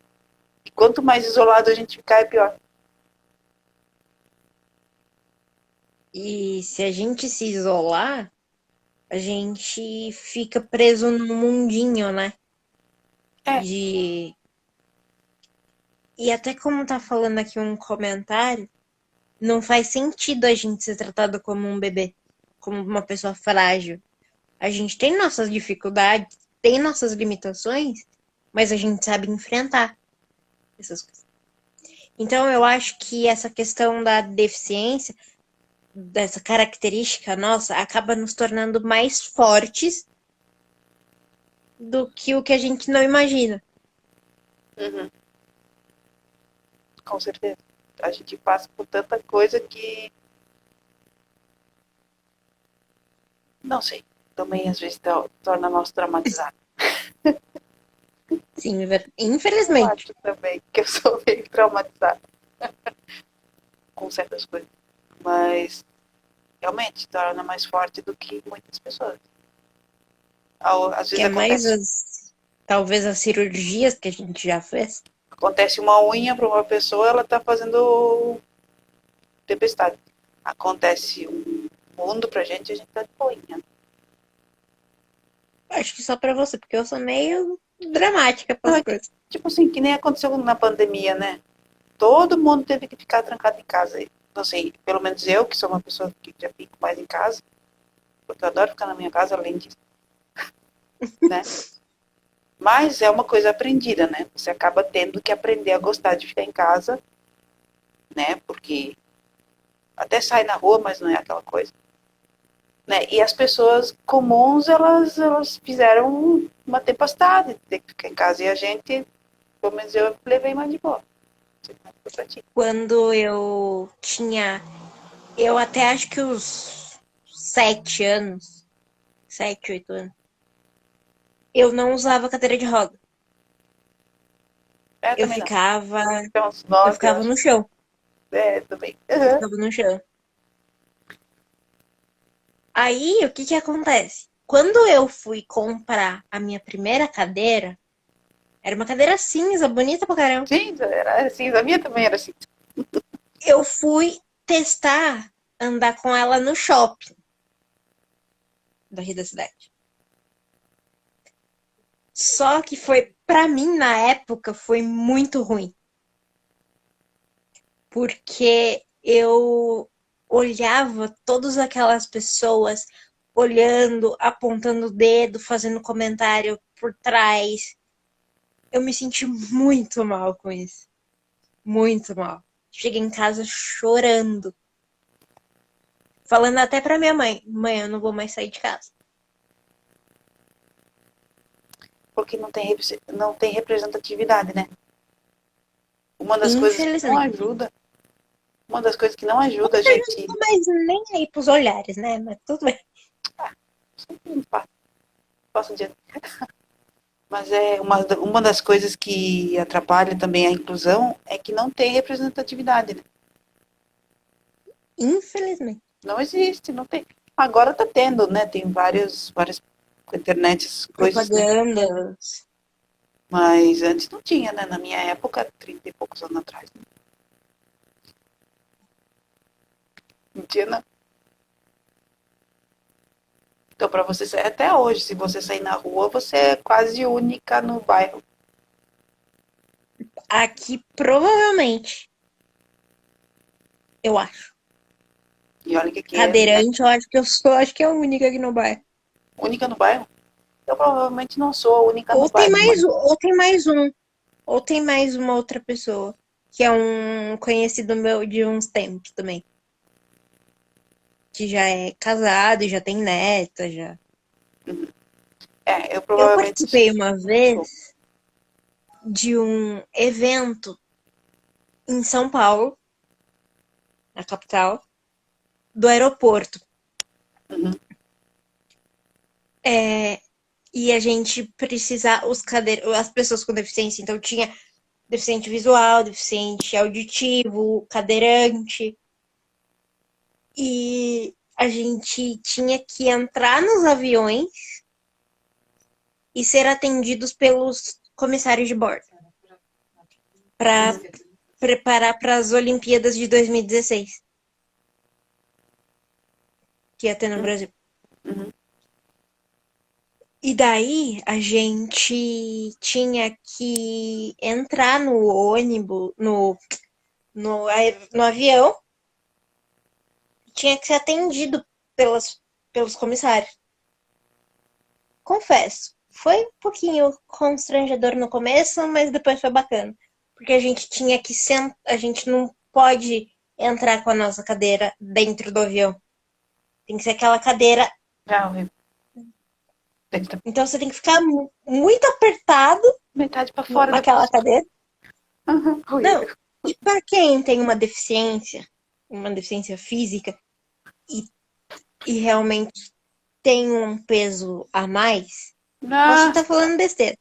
E quanto mais isolado a gente ficar, é pior. E se a gente se isolar, a gente fica preso num mundinho, né? É, De. E até como tá falando aqui um comentário, não faz sentido a gente ser tratado como um bebê, como uma pessoa frágil. A gente tem nossas dificuldades, tem nossas limitações, mas a gente sabe enfrentar essas coisas. Então eu acho que essa questão da deficiência, dessa característica nossa, acaba nos tornando mais fortes do que o que a gente não imagina. uhum, com certeza. A gente passa por tanta coisa que. Não sei. Também às vezes torna nós traumatizados. Sim, Eu infelizmente. acho também que eu sou meio traumatizada com certas coisas. Mas realmente torna mais forte do que muitas pessoas. Às Que vezes é mais acontece, talvez as cirurgias que a gente já fez. acontece uma unha para uma pessoa, ela tá fazendo tempestade. Acontece um mundo pra gente, a gente tá de boinha. Acho que só pra você, porque eu sou meio dramática para Não, as é que, coisas. tipo assim, que nem aconteceu na pandemia, né? Todo mundo teve que ficar trancado em casa. Não sei, pelo menos eu, que sou uma pessoa que já fico mais em casa, porque eu adoro ficar na minha casa, além disso, né? Mas é uma coisa aprendida, né? Você acaba tendo que aprender a gostar de ficar em casa, né? Porque até sai na rua, mas não é aquela coisa. Né? E as pessoas comuns, elas fizeram uma tempestade de ter que ficar em casa. E a gente, pelo menos eu levei mais de boa. Não sei como é que foi pra ti. Quando eu tinha, eu até acho que os 7 anos, 7, 8 anos, eu não usava cadeira de roda. É, Eu também não. ficava, Tem uns eu 9, eu ficava acho. no chão. É, também. Eu Uhum. ficava no chão. Aí, o que que acontece? Quando eu fui comprar a minha primeira cadeira, era uma cadeira cinza, bonita pra caramba. Sim, era assim. A minha também era assim. Eu fui testar andar com ela no shopping daqui da cidade. Só que foi, pra mim, na época, foi muito ruim. Porque eu olhava todas aquelas pessoas olhando, apontando o dedo, fazendo comentário por trás. Eu me senti muito mal com isso. Muito mal. Cheguei em casa chorando. Falando até pra minha mãe: Mãe, eu não vou mais sair de casa. Porque não tem representatividade, né? Uma das coisas que não Infelizmente. ajuda, uma das coisas que não ajuda a Muita gente gente. não tá mais nem aí pros olhares, né? Mas tudo bem. Sempre passo adiante. Mas é uma das coisas que atrapalha também a inclusão é que não tem representatividade, né? Infelizmente. Não existe, não tem. Agora tá tendo, né? Tem várias internet, coisas, né? Propagandas. Mas antes não tinha, né? Na minha época, 30 e poucos anos atrás, né? Não tinha, não. Então, para você sair até hoje, se você sair na rua, você é quase única no bairro. Aqui, provavelmente, eu acho. E olha que aqui é, né? Cadeirante, eu acho que eu sou, acho que é a única aqui no bairro. Única no bairro. Eu provavelmente não sou a única no Ou tem bairro, mas mais, ou tem mais um, ou tem mais uma outra pessoa, que é um conhecido meu de uns tempos também, que já é casado e já tem neta, já. eu Eu provavelmente participei uma não sou. vez de um evento em São Paulo, na capital, do aeroporto. Uhum. É, e a gente precisa, as pessoas com deficiência, então tinha deficiente visual, deficiente auditivo, cadeirante. E a gente tinha que entrar nos aviões e ser atendidos pelos comissários de bordo para preparar para as Olimpíadas de 2016, que ia ter no Brasil. Uhum. E daí a gente tinha que entrar no ônibus, no avião, tinha que ser atendido pelos comissários. Confesso, foi um pouquinho constrangedor no começo, mas depois foi bacana. Porque a gente tinha que sentar, a gente não pode entrar com a nossa cadeira dentro do avião. Tem que ser aquela cadeira. Já ouvi. Tem que ter Então você tem que ficar muito apertado metade para fora da naquela pessoa. cadeira. Uhum. Não, Horrível. e para quem tem uma deficiência física e, e realmente tem um peso a mais, posso estar Nossa, falando besteira.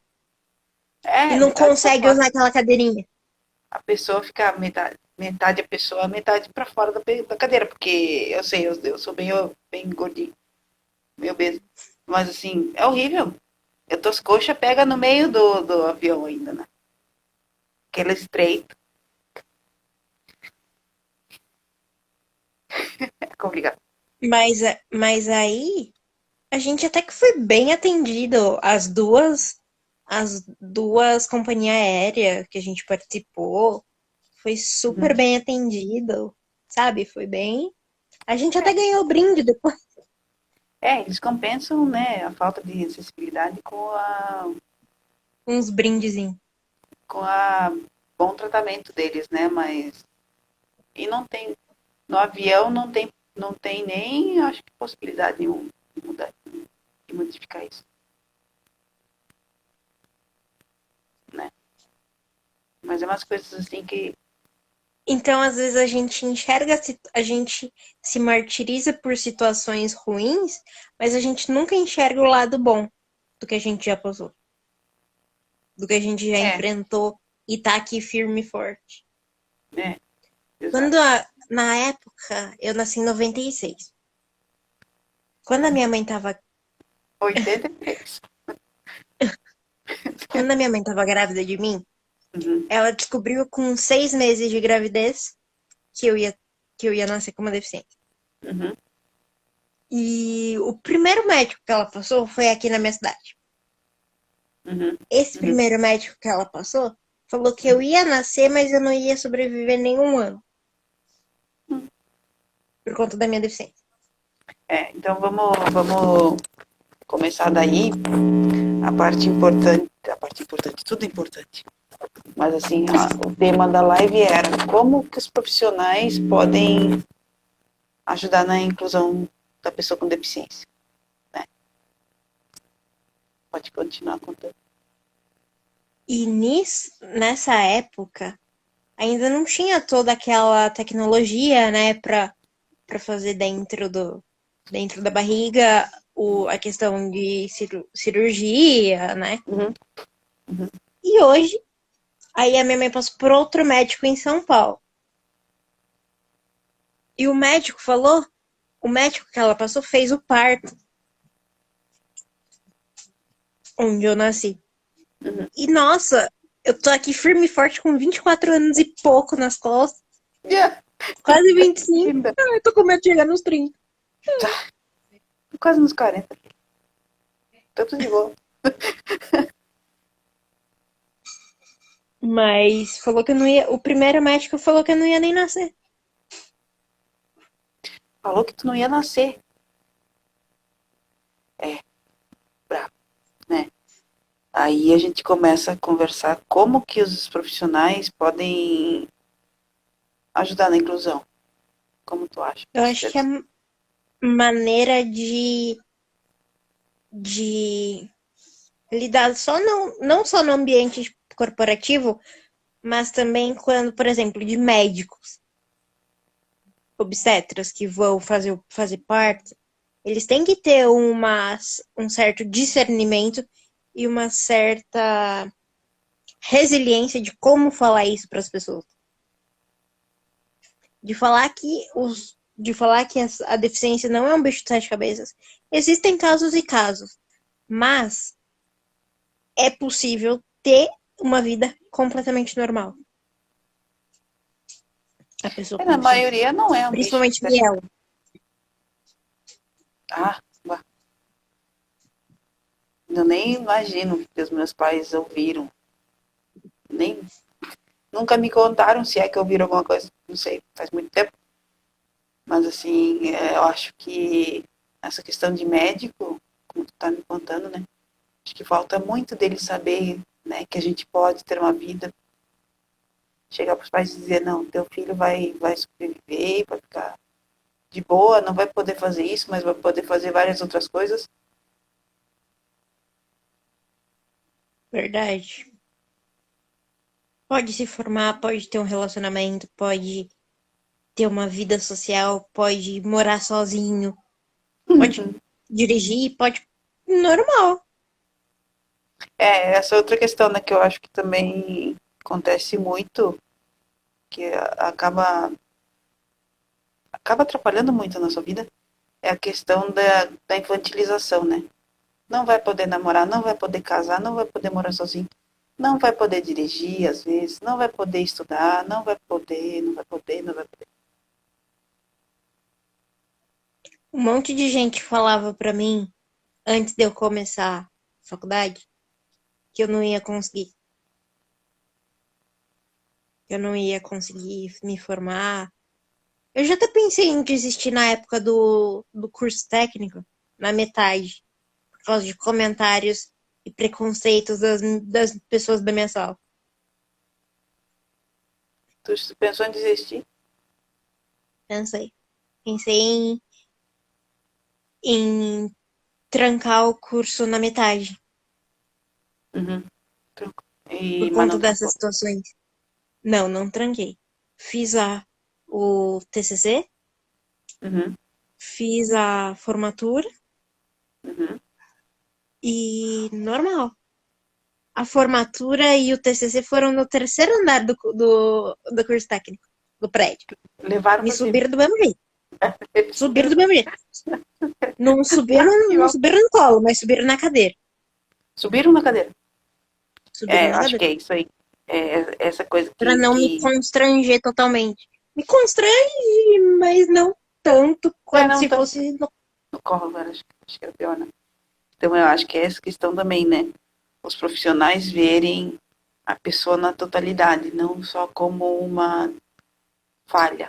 E não metade para consegue fora. usar aquela cadeirinha. A pessoa fica metade a pessoa, metade para fora da cadeira, porque eu sei, eu sou bem gordinho, meio obeso. Mas assim, é horrível. Eu tô coxa pega no meio do avião ainda, né? Aquele estreito. É complicado. Mas aí a gente até que foi bem atendido. As duas companhias aéreas que a gente participou, foi super Uhum. bem atendido, sabe? Foi bem. A gente até É, ganhou brinde depois. eles compensam, né, a falta de acessibilidade Uns brindezinhos. com a bom tratamento deles, né? Mas e não tem no avião não tem nem acho que possibilidade nenhuma de mudar de modificar isso, né? Mas é umas coisas assim que Então, às vezes, a gente enxerga, a gente se martiriza por situações ruins, mas a gente nunca enxerga o lado bom do que a gente já passou, do que a gente já é, enfrentou e tá aqui firme e forte. né? Exato. Quando, na época, eu nasci em 96. Quando a minha mãe tava, 83. quando a minha mãe tava grávida de mim, Uhum, ela descobriu com 6 meses de gravidez que eu ia nascer com uma deficiência. uhum, E o primeiro médico que ela passou foi aqui na minha cidade. uhum, Esse uhum. primeiro médico que ela passou falou que eu ia nascer, mas eu não ia sobreviver nenhum ano por conta da minha deficiência. Então vamos começar daí a parte importante, tudo importante. Mas assim, o tema da live era como que os profissionais podem ajudar na inclusão da pessoa com deficiência, né? Pode continuar contando. E nessa época, ainda não tinha toda aquela tecnologia, né, para fazer dentro da barriga a questão de cirurgia, né? Uhum, uhum, E hoje, aí a minha mãe passou por outro médico em São Paulo. E o médico que ela passou fez o parto onde eu nasci. uhum. E nossa, eu tô aqui firme e forte com 24 anos e pouco nas costas, Yeah, quase 25. linda. Ah, eu tô com medo de chegar nos 30. Tá, quase nos 40. Tá tudo de boa. Mas falou que eu não ia. O primeiro médico falou que eu não ia nem nascer. Falou que tu não ia nascer. É, bravo, né? Aí a gente começa a conversar como que os profissionais podem ajudar na inclusão. Como tu acha? Eu acho que a maneira de lidar só não só no ambiente corporativo, mas também quando, por exemplo, de médicos, obstetras que vão fazer parte, eles têm que ter um certo discernimento e uma certa resiliência de como falar isso para as pessoas. De falar que a deficiência não é um bicho de sete cabeças. Existem casos e casos, mas é possível ter uma vida completamente normal. A pessoa com Na deficiência. maioria não é um bicho de Principalmente sete Biela. cabeças. Ah, eu nem imagino que os meus pais ouviram. Nem, nunca me contaram se é que ouviram alguma coisa. Não sei, faz muito tempo. Mas assim, eu acho que essa questão de médico, como tu tá me contando, né? Acho que falta muito deles saber, né, que a gente pode ter uma vida, chegar para os pais e dizer, não, teu filho vai sobreviver, vai ficar de boa, não vai poder fazer isso, mas vai poder fazer várias outras coisas. Verdade. Pode se formar, pode ter um relacionamento, pode ter uma vida social, pode morar sozinho, pode dirigir, pode. Normal. Essa é outra questão, né, que eu acho que também acontece muito, que acaba atrapalhando muito a nossa vida, é a questão da infantilização, né? Não vai poder namorar, não vai poder casar, não vai poder morar sozinho, não vai poder dirigir, às vezes, não vai poder estudar, não vai poder, não vai poder, não vai poder. Um monte de gente falava pra mim, antes de eu começar a faculdade, que eu não ia conseguir. Que eu não ia conseguir me formar. Eu já até pensei em desistir na época do curso técnico, na metade, por causa de comentários e preconceitos das pessoas da minha sala. Tu pensou em desistir? Pensei. Pensei em trancar o curso na metade, Uhum. por Mas conta não dessas trocou. situações. Não, não tranquei. Fiz o TCC, Uhum. fiz a formatura Uhum. e normal. A formatura e o TCC foram no terceiro andar do curso técnico, do prédio. Levaram Me pra cima. subiram do mesmo jeito. Eles Subiram subiram. do mesmo jeito. Não subiram, não subiram no colo, mas subiram na cadeira. Subiram na cadeira. Subiram É, na acho que cadeira. é isso aí. É essa coisa Pra não me que... constranger totalmente. Me constrange, mas não tanto É, quanto não se tanto fosse. no colo, acho que era pior, né? Então eu acho que é essa questão também, né? Os profissionais verem a pessoa na totalidade, não só como uma falha,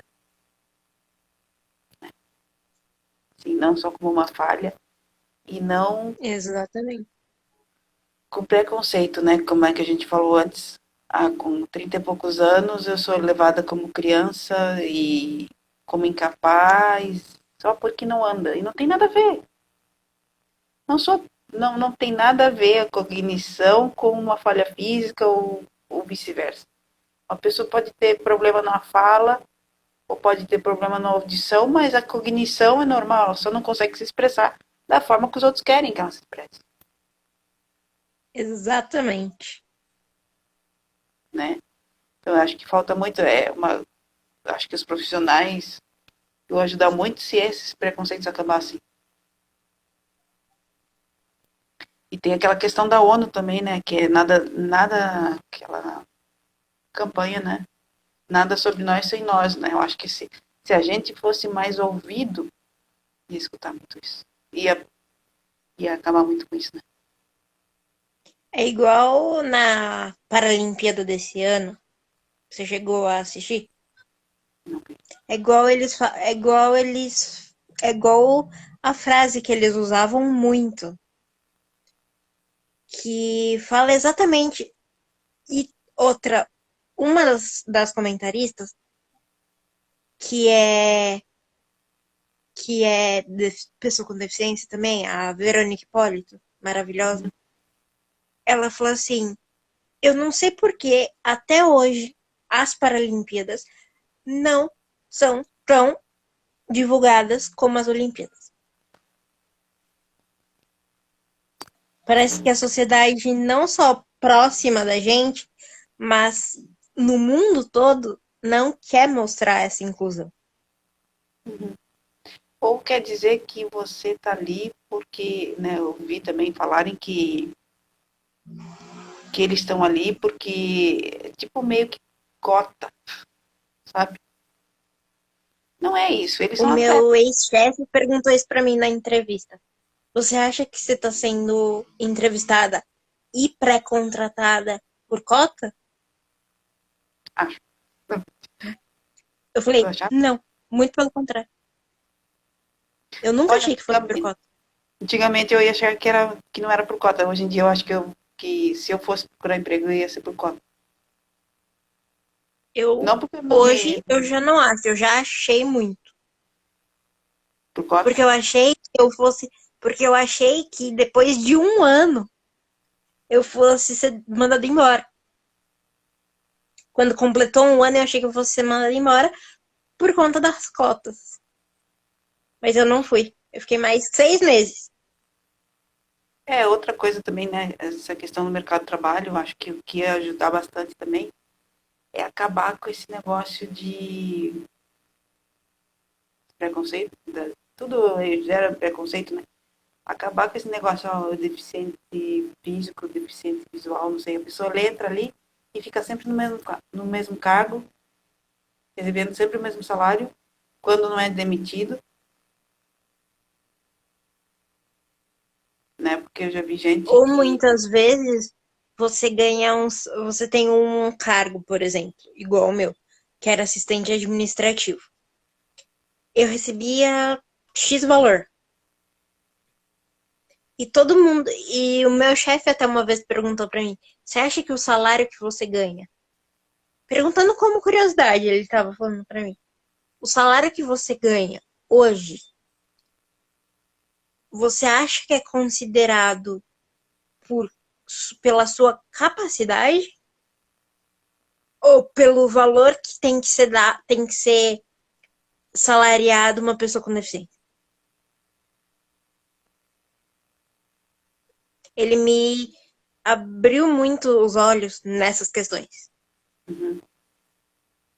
sim, não só como uma falha e não Exatamente. com preconceito, né? Como é que a gente falou antes. Ah, com 30 e poucos anos eu sou levada como criança e como incapaz, só porque não anda. E não tem nada a ver. Não tem nada a ver a cognição com uma falha física ou vice-versa. Uma pessoa pode ter problema na fala ou pode ter problema na audição, mas a cognição é normal, ela só não consegue se expressar da forma que os outros querem que ela se expresse, Exatamente. né? Então, eu acho que falta muito, acho que os profissionais vão ajudar muito se esses preconceitos acabassem. E tem aquela questão da ONU também, né? Que é nada, aquela campanha, né? Nada sobre nós sem nós, né? Eu acho que se a gente fosse mais ouvido, ia escutar muito isso. Ia acabar muito com isso, né? É igual na Paralimpíada desse ano. Você chegou a assistir? Não, É igual a frase que eles usavam muito, que fala exatamente. E outra, uma das comentaristas, que é pessoa com deficiência também, a Verônica Hipólito, maravilhosa, ela falou assim: eu não sei por que até hoje as Paralimpíadas não são tão divulgadas como as Olimpíadas. Parece que a sociedade não só próxima da gente, mas no mundo todo não quer mostrar essa inclusão. ou quer dizer que você está ali porque, né, eu ouvi também falarem que eles estão ali porque, tipo, meio que cota, sabe? Não é isso, eles O são atletas. meu ex-chefe perguntou isso para mim na entrevista. Você acha que você está sendo entrevistada e pré-contratada por cota? Acho. Eu Tu falei, achar? não, muito pelo contrário. Eu nunca Olha, achei que fosse por cota. antigamente eu ia achar que não era por cota. Hoje em dia eu acho que se eu fosse procurar emprego, eu ia ser por cota. Eu Não porque eu não hoje me. eu já não acho, eu já achei muito. Por cota? Porque eu achei que eu fosse, porque eu achei que depois de um ano eu fosse ser mandada embora. Quando completou um ano, eu achei que eu fosse ser mandada embora por conta das cotas. Mas eu não fui. Eu fiquei mais 6 meses. É, outra coisa também, né? Essa questão do mercado de trabalho, eu acho que o que ia ajudar bastante também é acabar com esse negócio de preconceito. Tudo gera preconceito, né? Acabar com esse negócio, ó, deficiente físico, deficiente visual, não sei. A pessoa entra ali e fica sempre no mesmo cargo, recebendo sempre o mesmo salário, quando não é demitido, né? Porque eu já vi gente Ou que. muitas vezes você tem um cargo, por exemplo, igual o meu, que era assistente administrativo. Eu recebia X valor. E o meu chefe até uma vez perguntou pra mim: "Você acha que o salário que você ganha?" Perguntando como curiosidade, ele tava falando pra mim: "O salário que você ganha hoje, você acha que é considerado por pela sua capacidade ou pelo valor que tem que ser salariado uma pessoa com deficiência?" Ele me abriu muito os olhos nessas questões. Uhum.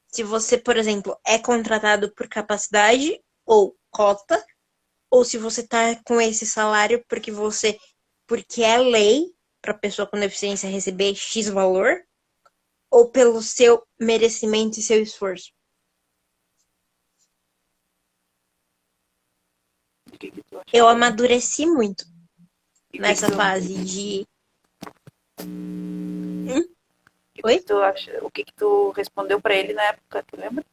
Se você, por exemplo, é contratado por capacidade ou cota, ou se você está com esse salário porque é lei para pessoa com deficiência receber X valor, ou pelo seu merecimento e seu esforço. O que tu Eu achava? amadureci muito E nessa fase de. o que Oi? que tu acha? O que que tu respondeu pra ele na época, tu lembra?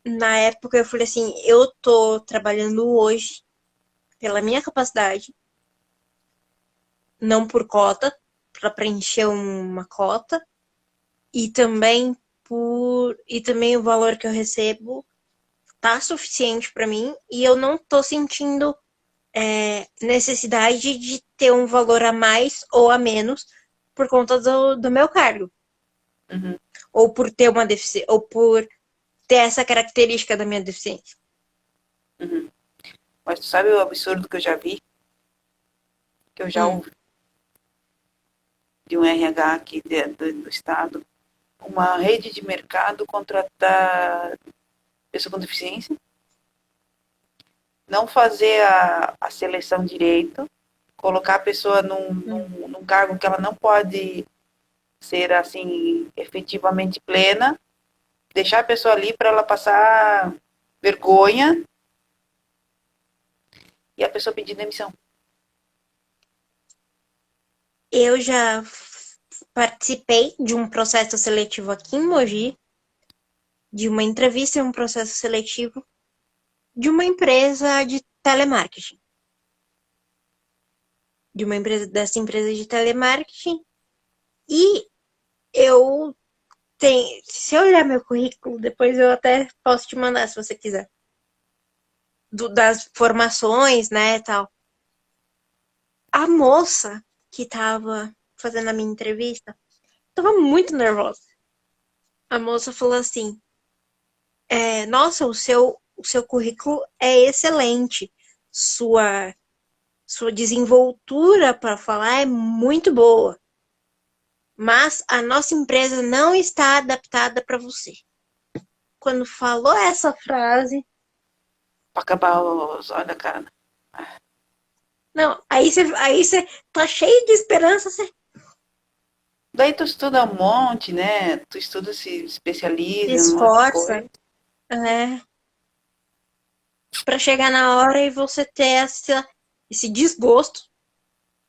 Na época eu falei assim, eu tô trabalhando hoje pela minha capacidade, não por cota, para preencher uma cota, e também o valor que eu recebo tá suficiente para mim e eu não tô sentindo necessidade de ter um valor a mais ou a menos por conta do meu cargo, Uhum. ou por ter uma deficiência, ou por ter essa característica da minha deficiência. Uhum. Mas tu sabe o absurdo que eu já vi? Que eu já Hum. ouvi de um RH aqui do estado, uma rede de mercado contratar pessoa com deficiência, não fazer a seleção direito, colocar a pessoa num cargo que ela não pode ser assim efetivamente plena, deixar a pessoa ali para ela passar vergonha e a pessoa pedir demissão. Eu já participei de um processo seletivo aqui em Mogi, de uma entrevista e um processo seletivo de uma empresa de telemarketing. Dessa empresa de telemarketing. E eu se eu olhar meu currículo, depois eu até posso te mandar se você quiser. Das formações, né, tal. A moça que tava fazendo a minha entrevista tava muito nervosa. A moça falou assim: nossa, o seu currículo é excelente. Sua, sua desenvoltura para falar é muito boa. Mas a nossa empresa não está adaptada para você. Quando falou essa frase, Para acabar os olhos da cara. não, aí você tá cheio de esperança, você Daí tu estuda um monte, né? Tu estuda, se se especializa em um monte de esforça, coisa. né, para chegar na hora e você ter esse desgosto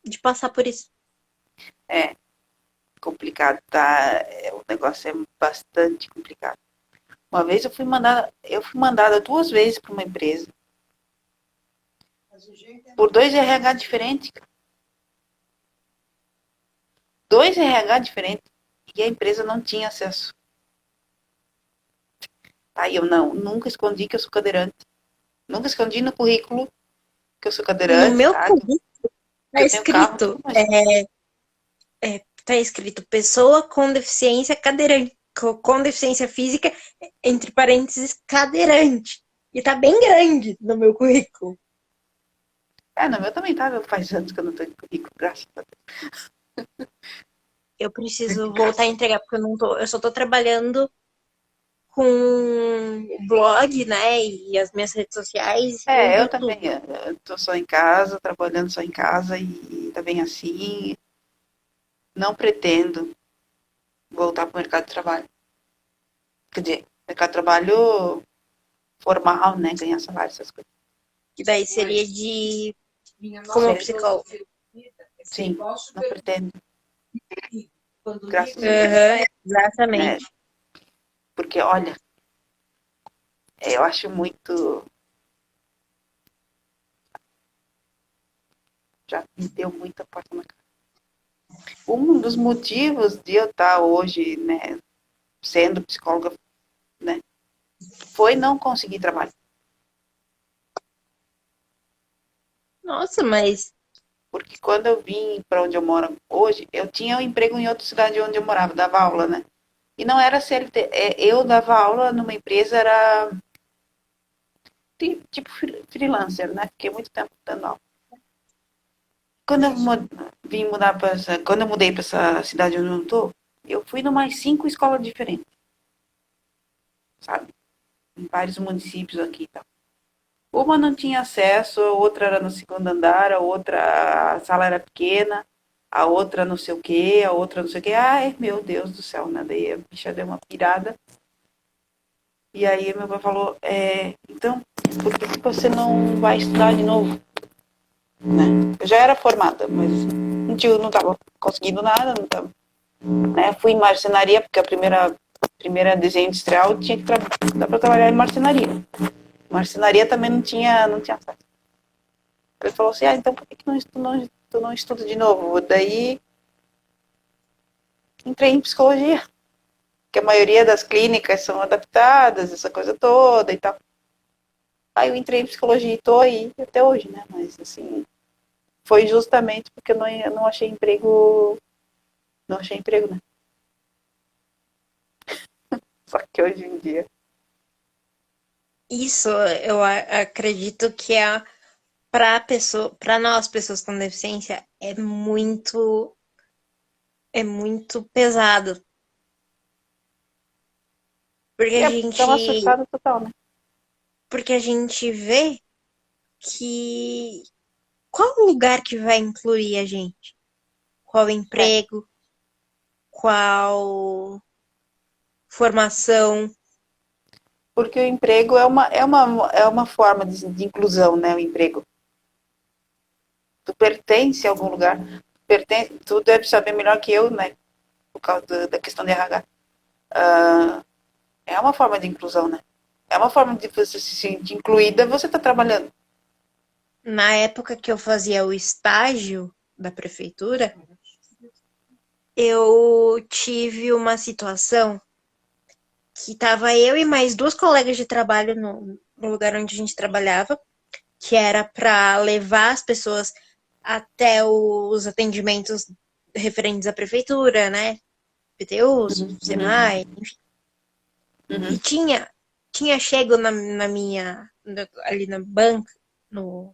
de passar por isso. É complicado, tá? O negócio é bastante complicado. Uma vez eu fui mandada 2 vezes para uma empresa por 2 RH diferentes. 2 RH diferentes. E a empresa não tinha acesso. Tá, e eu nunca escondi que eu sou cadeirante. Nunca escondi no currículo que eu sou No cadeirante, meu tá? currículo Que tá eu tenho carro, tudo, escrito, mas tá escrito pessoa com deficiência cadeirante, com deficiência física, entre parênteses, cadeirante. E tá bem grande no meu currículo. no meu também tá. Faz anos que eu não tenho currículo, graças a Eu preciso Deus. voltar a entregar, porque eu não tô, eu só tô trabalhando com o blog, né, e as minhas redes sociais e o Eu YouTube. também. Eu tô só em casa, trabalhando só em casa e tá bem assim. Não pretendo voltar pro mercado de trabalho. Quer dizer, mercado de trabalho formal, né? Ganhar salário, essas coisas. Que daí seria de como psicólogo. Sim, não pretendo. Graças a Deus. Uhum, Né? exatamente. Porque, olha, eu acho muito. Já me deu muita porta na cara. Um dos motivos de eu estar hoje, né, sendo psicóloga, né, foi não conseguir trabalho. Nossa, mas Porque quando eu vim para onde eu moro hoje, eu tinha um emprego em outra cidade onde eu morava, dava aula, né? E não era CLT, eu dava aula numa empresa, era tipo freelancer, né? Fiquei muito tempo dando aula. Quando eu vim mudar para quando eu mudei para essa cidade onde eu estou, eu fui em mais 5 escolas diferentes, sabe? Em vários municípios aqui e tal. Uma não tinha acesso, a outra era no segundo andar, a outra a sala era pequena, a outra não sei o quê, a outra não sei o quê. Ai, meu Deus do céu, né? Daí a bicha deu uma pirada. E aí meu pai falou, então, por que você não vai estudar de novo? Né? Eu já era formada, mas não estava conseguindo nada, não tava, né? Fui em marcenaria, porque a primeira desenho industrial tinha que dar para trabalhar em marcenaria. Marcenaria também não tinha acesso. Ele falou assim, então por que tu não estuda de novo? Daí entrei em psicologia, que a maioria das clínicas são adaptadas, essa coisa toda e tal. Aí eu entrei em psicologia e tô aí até hoje, né? Mas assim, foi justamente porque eu não achei emprego, não achei emprego, né? Só que hoje em dia. isso eu acredito que é para nós, pessoas com deficiência, é muito pesado. Porque a Dá uma gente, surtada total, né? porque a gente vê que qual lugar que vai incluir a gente? Qual É. emprego? Qual formação? Porque o emprego é uma forma de inclusão, né? O emprego. Tu pertence a algum lugar. Tu deve saber melhor que eu, né? Por causa da questão de RH. É uma forma de inclusão, né? É uma forma de você se sentir incluída, você está trabalhando. Na época que eu fazia o estágio da prefeitura, eu tive uma situação que tava eu e mais duas colegas de trabalho no lugar onde a gente trabalhava, que era para levar as pessoas até os atendimentos referentes à prefeitura, né? PTUs, Uhum, uhum, SENAI, enfim. E uhum. tinha chego na minha, ali na banca, na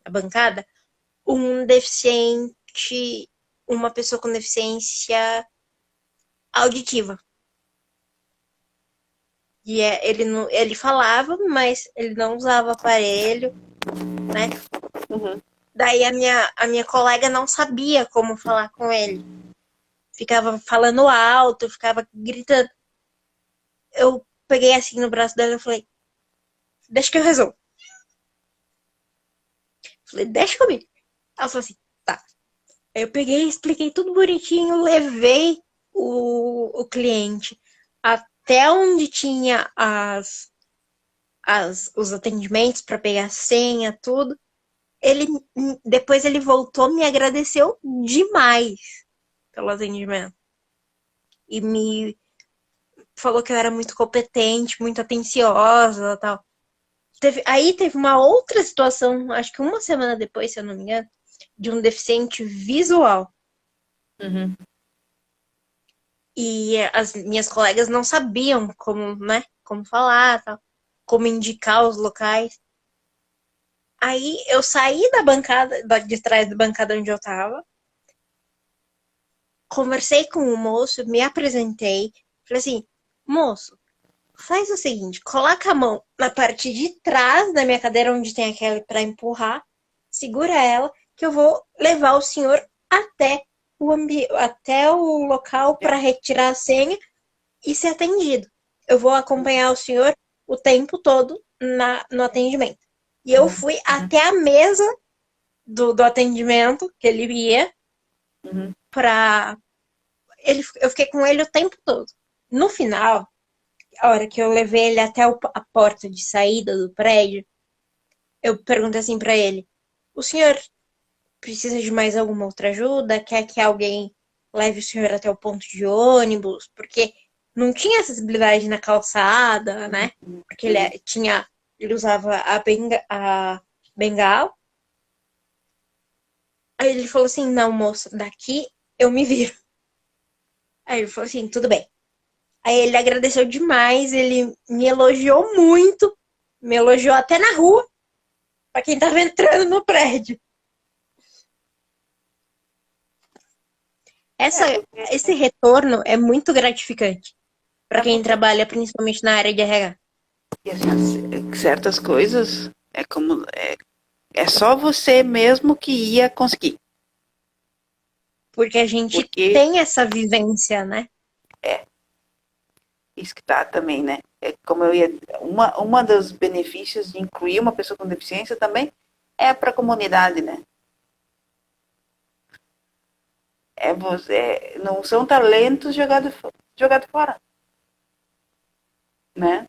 bancada, um deficiente, uma pessoa com deficiência auditiva. E ele falava, mas ele não usava aparelho, né? Uhum. Daí a minha colega não sabia como falar com ele. Ficava falando alto, ficava gritando. Eu peguei assim no braço dela e falei, deixa que eu resolvo. Falei, deixa comigo. Ela falou assim, tá. Aí eu peguei, expliquei tudo bonitinho, levei o cliente até onde tinha os atendimentos para pegar a senha, tudo. Ele depois ele voltou, me agradeceu demais pelo atendimento e me falou que eu era muito competente, muito atenciosa, tal. Aí teve uma outra situação, acho que uma semana depois, se eu não me engano, de um deficiente visual. Uhum. E as minhas colegas não sabiam como, né, como falar, tal, como indicar os locais. Aí eu saí da bancada, de trás da bancada onde eu tava, conversei com o moço, me apresentei, falei assim, moço, faz o seguinte, coloca a mão na parte de trás da minha cadeira, onde tem aquela para empurrar, segura ela, que eu vou levar o senhor até até o local para retirar a senha e ser atendido. Eu vou acompanhar o senhor o tempo todo no atendimento. E eu fui até a mesa do atendimento que ele ia Uhum. pra. Eu fiquei com ele o tempo todo. No final, a hora que eu levei ele até a porta de saída do prédio, eu perguntei assim pra ele: o senhor precisa de mais alguma outra ajuda? Quer que alguém leve o senhor até o ponto de ônibus? Porque não tinha acessibilidade na calçada, né? Porque ele usava a bengala. Aí ele falou assim: não, moça, daqui eu me viro. Aí ele falou assim: tudo bem. Aí ele agradeceu demais, ele me elogiou muito, me elogiou até na rua, pra quem tava entrando no prédio. É, Essa, porque esse retorno é muito gratificante para é quem porque trabalha principalmente na área de RH. e, assim, certas coisas é só você mesmo que ia conseguir. Porque a gente Porque tem essa vivência, né? é isso que tá também, né? É como eu ia. Uma dos benefícios de incluir uma pessoa com deficiência também é para a comunidade, né? É você, não são talentos jogado fora, né?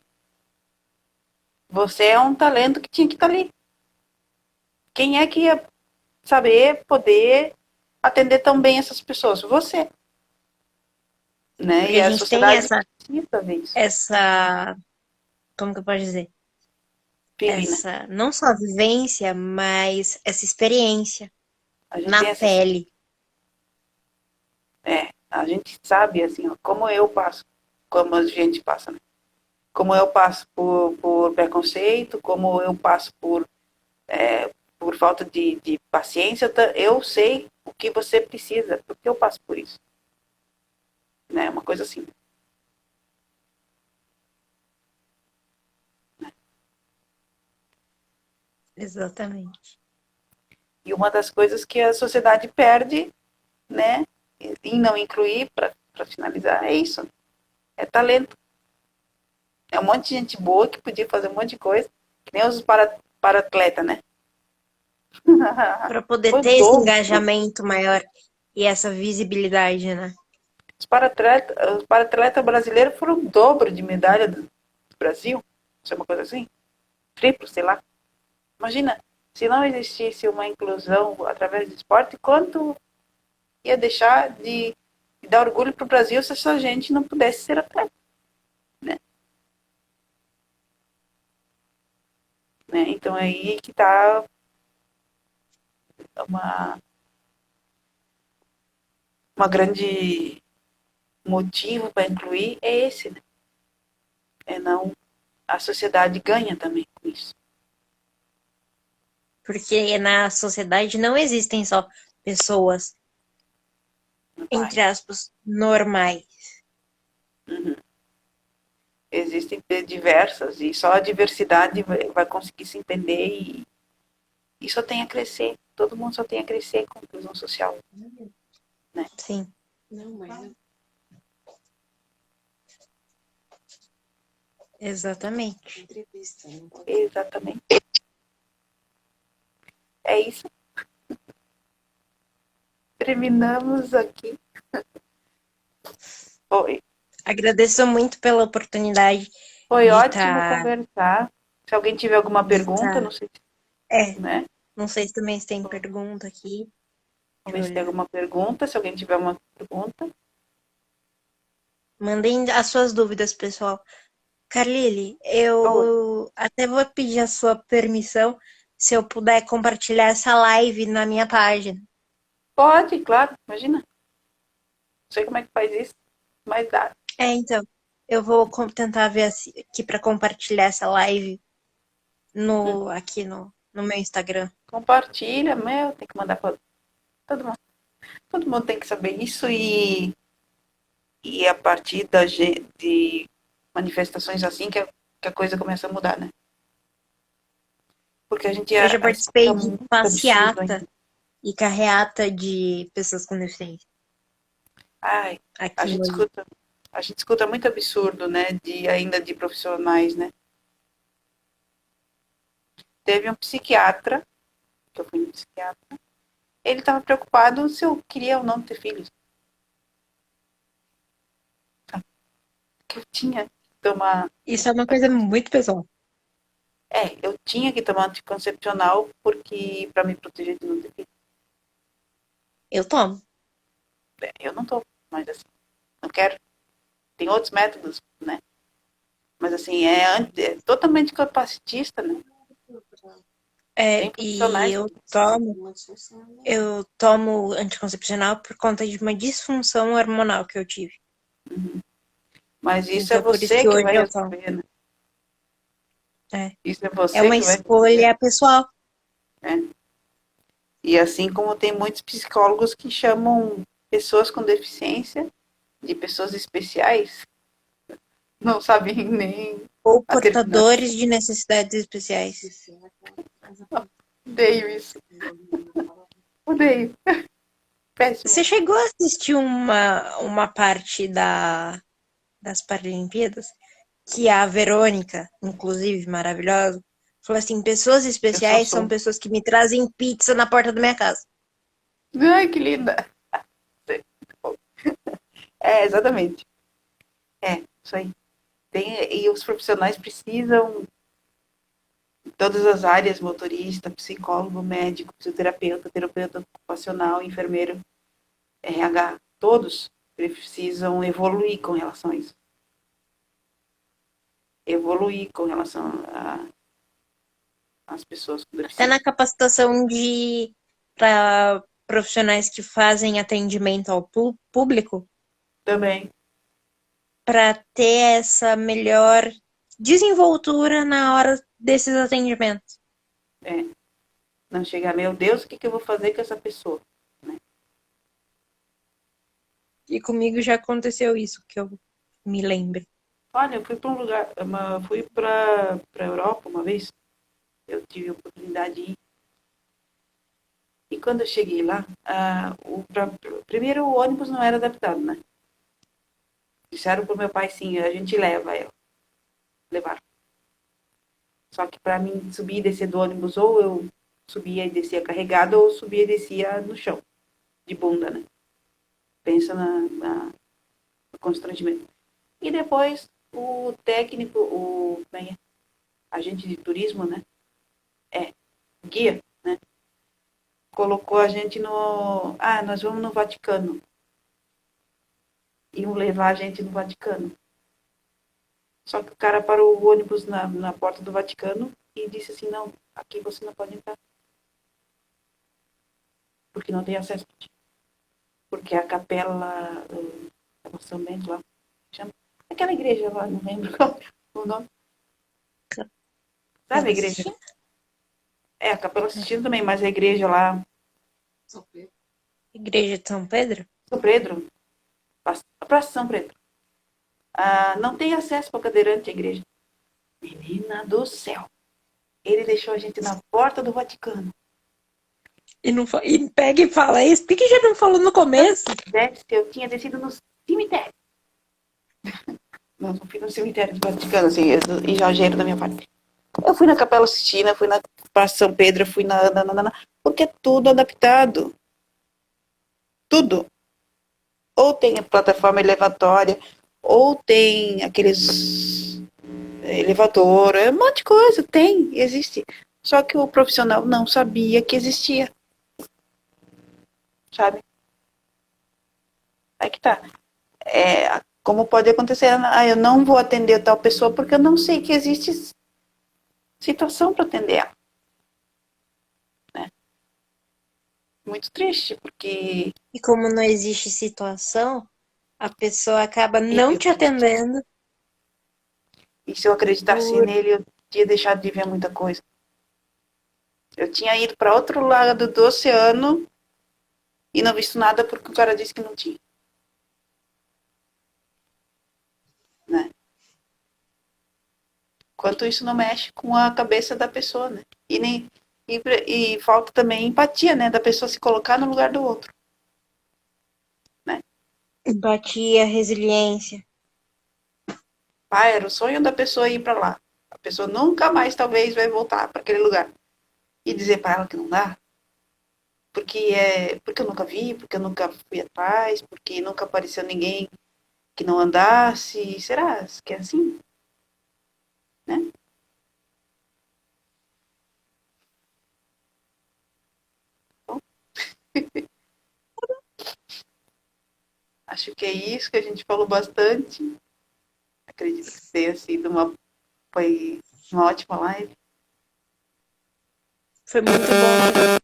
Você é um talento que tinha que estar ali. Quem é que ia saber poder atender tão bem essas pessoas? Você, né? Porque E a a gente tem sociedade precisa ver isso. como que eu posso dizer? Pirina. Essa, não só vivência, mas essa experiência A gente na tem essa. pele. A gente sabe, assim, ó, como eu passo, como a gente passa, né? Como eu passo por preconceito, como eu passo por falta de paciência, eu sei o que você precisa, porque eu passo por isso. Né? Uma coisa assim. Exatamente. E uma das coisas que a sociedade perde, né, em não incluir, para finalizar, é isso. É talento. É um monte de gente boa que podia fazer um monte de coisa, que nem os para-atleta, né? Para poder Foi ter esse dobro. engajamento maior e essa visibilidade, né? Os para-atleta brasileiros foram o dobro de medalha do Brasil. Isso é uma coisa assim? Triplo, sei lá. Imagina, se não existisse uma inclusão através do esporte, quanto ia deixar de dar orgulho para o Brasil se essa gente não pudesse ser atleta, né? Então é aí que está uma, uma grande motivo para incluir é esse, né? É não a sociedade ganha também com isso. Porque na sociedade não existem só pessoas, entre Normais. aspas, normais. Uhum. Existem diversas e só a diversidade vai conseguir se entender e só tem a crescer. Todo mundo só tem a crescer com a inclusão social, né? Sim, Não, mas exatamente. entrevista, não pode. Exatamente. É isso. Terminamos aqui. Foi. Agradeço muito pela oportunidade Foi de ótimo estar. conversar. Se alguém tiver alguma pergunta, não sei, É, né? não sei se também tem pergunta aqui. Vamos Deixa eu ver se tem olhar. alguma pergunta. Se alguém tiver uma pergunta. Mandem as suas dúvidas, pessoal. Carlile, Oi. eu até vou pedir a sua permissão se eu puder compartilhar essa live na minha página. Pode, claro, imagina. Não sei como é que faz isso, mas dá. Então, eu vou tentar ver aqui para compartilhar essa live aqui no meu Instagram. Compartilha, meu, tem que mandar para todo mundo. Todo mundo tem que saber isso e a partir manifestações assim que a coisa começa a mudar, né? Porque a gente Eu já participei escuta de muito absurdo passeata ainda. e carreata de pessoas com deficiência Ai, a aqui em gente Molina. escuta, a gente escuta muito absurdo, né? Ainda de profissionais, né? Teve um psiquiatra, que eu fui no psiquiatra, ele estava preocupado se eu queria ou não ter filhos. Que eu tinha que tomar. Isso é uma coisa muito pessoal. Eu tinha que tomar anticoncepcional porque para me proteger de não ter filho. Eu tomo. Eu não tô, mas assim, não quero. Tem outros métodos, né? Mas assim, é totalmente capacitista, né? Tem E profissionais. eu tomo anticoncepcional por conta de uma disfunção hormonal que eu tive. Mas isso é Então, por isso você que que hoje vai eu tomo. resolver, né? É, Isso é é você uma que vai resolver. escolha pessoal. Né? E assim como tem muitos psicólogos que chamam pessoas com deficiência de pessoas especiais, não sabem nem Ou a terminação. portadores de necessidades especiais. Odeio isso. Odeio. Péssimo. Você chegou a assistir uma parte das Paralimpíadas? Que a Verônica, inclusive maravilhosa, falou assim: pessoas Eu só especiais são sou. pessoas que me trazem pizza na porta da minha casa. Ai, que linda. Exatamente. Isso aí. E os profissionais precisam, em todas as áreas, motorista, psicólogo, médico, fisioterapeuta, terapeuta ocupacional, enfermeiro, RH, todos precisam evoluir com relação a isso. Evoluir com relação às pessoas com Até na deficiência. capacitação de para profissionais que fazem atendimento ao público, Também, para ter essa melhor desenvoltura na hora desses atendimentos. é, não chegar, meu Deus, o que eu vou fazer com essa pessoa? Né? E comigo já aconteceu isso, que eu me lembre. Olha, eu fui para um lugar, fui para a Europa uma vez, eu tive a oportunidade de ir. E quando eu cheguei lá, primeiro o ônibus não era adaptado, né? Disseram pro meu pai, sim, a gente leva ela. Levar. Só que para mim subir e descer do ônibus, ou eu subia e descia carregada, ou subia e descia no chão, de bunda, né? Pensa no constrangimento. E depois o técnico, agente de turismo, né? Guia, né? Colocou a gente no. Ah, nós vamos no Vaticano. Iam levar a gente no Vaticano. Só que o cara parou o ônibus na porta do Vaticano e disse assim, não, aqui você não pode entrar. Porque não tem acesso. Porque a capela São Bento lá, chama. Aquela igreja lá, não lembro qual é o nome. Sabe a Capela igreja? Sistina? A Capela Sistina também, mas a igreja lá, Igreja de São Pedro? São Pedro, a Praça São Pedro. Não tem acesso para cadeirante à igreja. Menina do céu. Ele deixou a gente na porta do Vaticano. E, não, e pega e fala isso. Por que já não falou no começo? Eu tinha descido no cemitério. Não fui no cemitério do Vaticano, assim, exagero da minha parte. Eu fui na Capela Sistina, fui na Praça São Pedro, fui porque é tudo adaptado. Tudo. Ou tem a plataforma elevatória, ou tem aqueles elevador, um monte de coisa, tem, existe. Só que o profissional não sabia que existia, sabe? Aí que tá. Como pode acontecer, eu não vou atender tal pessoa porque eu não sei que existe situação para atender ela. Né? Muito triste, porque E como não existe situação, a pessoa acaba não te atendendo e se eu acreditasse por. nele, eu tinha deixado de ver muita coisa. Eu tinha ido para outro lado do oceano e não visto nada porque o cara disse que não tinha. Né? Enquanto isso não mexe com a cabeça da pessoa, né? E falta também empatia, né? Da pessoa se colocar no lugar do outro. Empatia, resiliência. Ah, era o sonho da pessoa ir para lá. A pessoa nunca mais, talvez, vai voltar para aquele lugar. E dizer para ela que não dá. Porque eu nunca vi, porque eu nunca fui atrás, porque nunca apareceu ninguém que não andasse. Será que é assim? Né? Bom, acho que é isso que a gente falou bastante. Acredito que tenha sido foi uma ótima live. Foi muito bom ter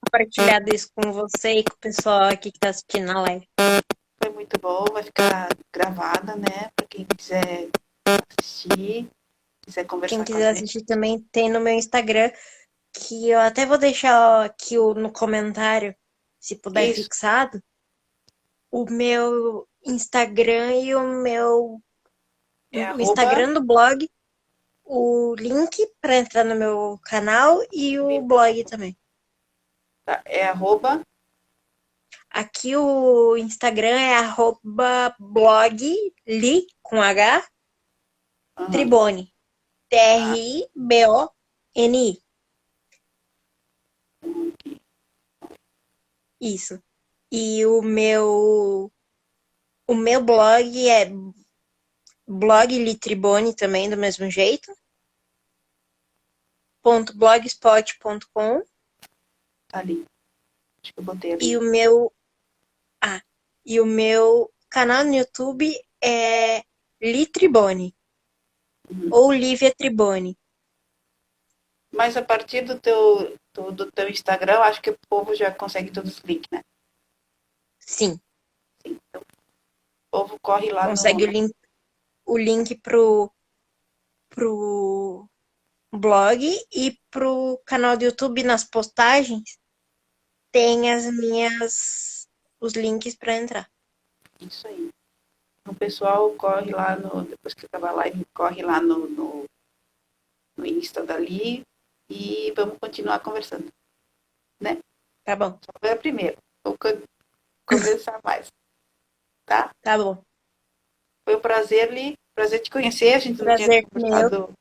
compartilhado isso com você e com o pessoal aqui que tá assistindo a live. Foi muito bom, vai ficar gravada, né? Para quem quiser assistir, quiser conversar Quem com a quiser gente. assistir também tem no meu Instagram, que eu até vou deixar aqui no comentário, se puder Isso, fixado, o meu Instagram e é o arroba Instagram do blog, o link para entrar no meu canal e o blog também. tá, é arroba Aqui o Instagram é @blogli com H uhum, Tribone. Triboni. Isso. E o meu blog é blog Litribone também, do mesmo jeito. .blogspot.com. tá ali. Acho que eu botei E ali. o meu canal no YouTube é Litribone Uhum. ou Lívia Tribone. Mas a partir do teu Instagram, eu acho que o povo já consegue todos os links, né? Sim, Sim. Então, o povo corre lá no. consegue o link pro blog e pro canal do YouTube nas postagens tem os links para entrar. Isso aí. O pessoal corre lá no. Depois que acabar a live, corre lá no Insta dali e vamos continuar conversando, né? Tá bom, Só foi a primeira. Vou conversar mais, tá? tá bom. Foi um prazer, Li. Prazer te conhecer. A gente não tinha Prazer meu. conversado,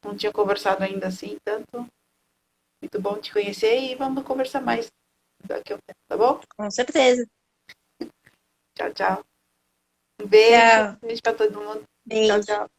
não tinha conversado ainda assim, tanto. Muito bom te conhecer e vamos conversar mais daqui a um tempo, tá bom? Com certeza. Tchau, tchau. Um beijo, Tchau. beijo pra todo mundo. Tchau, Beijo. tchau.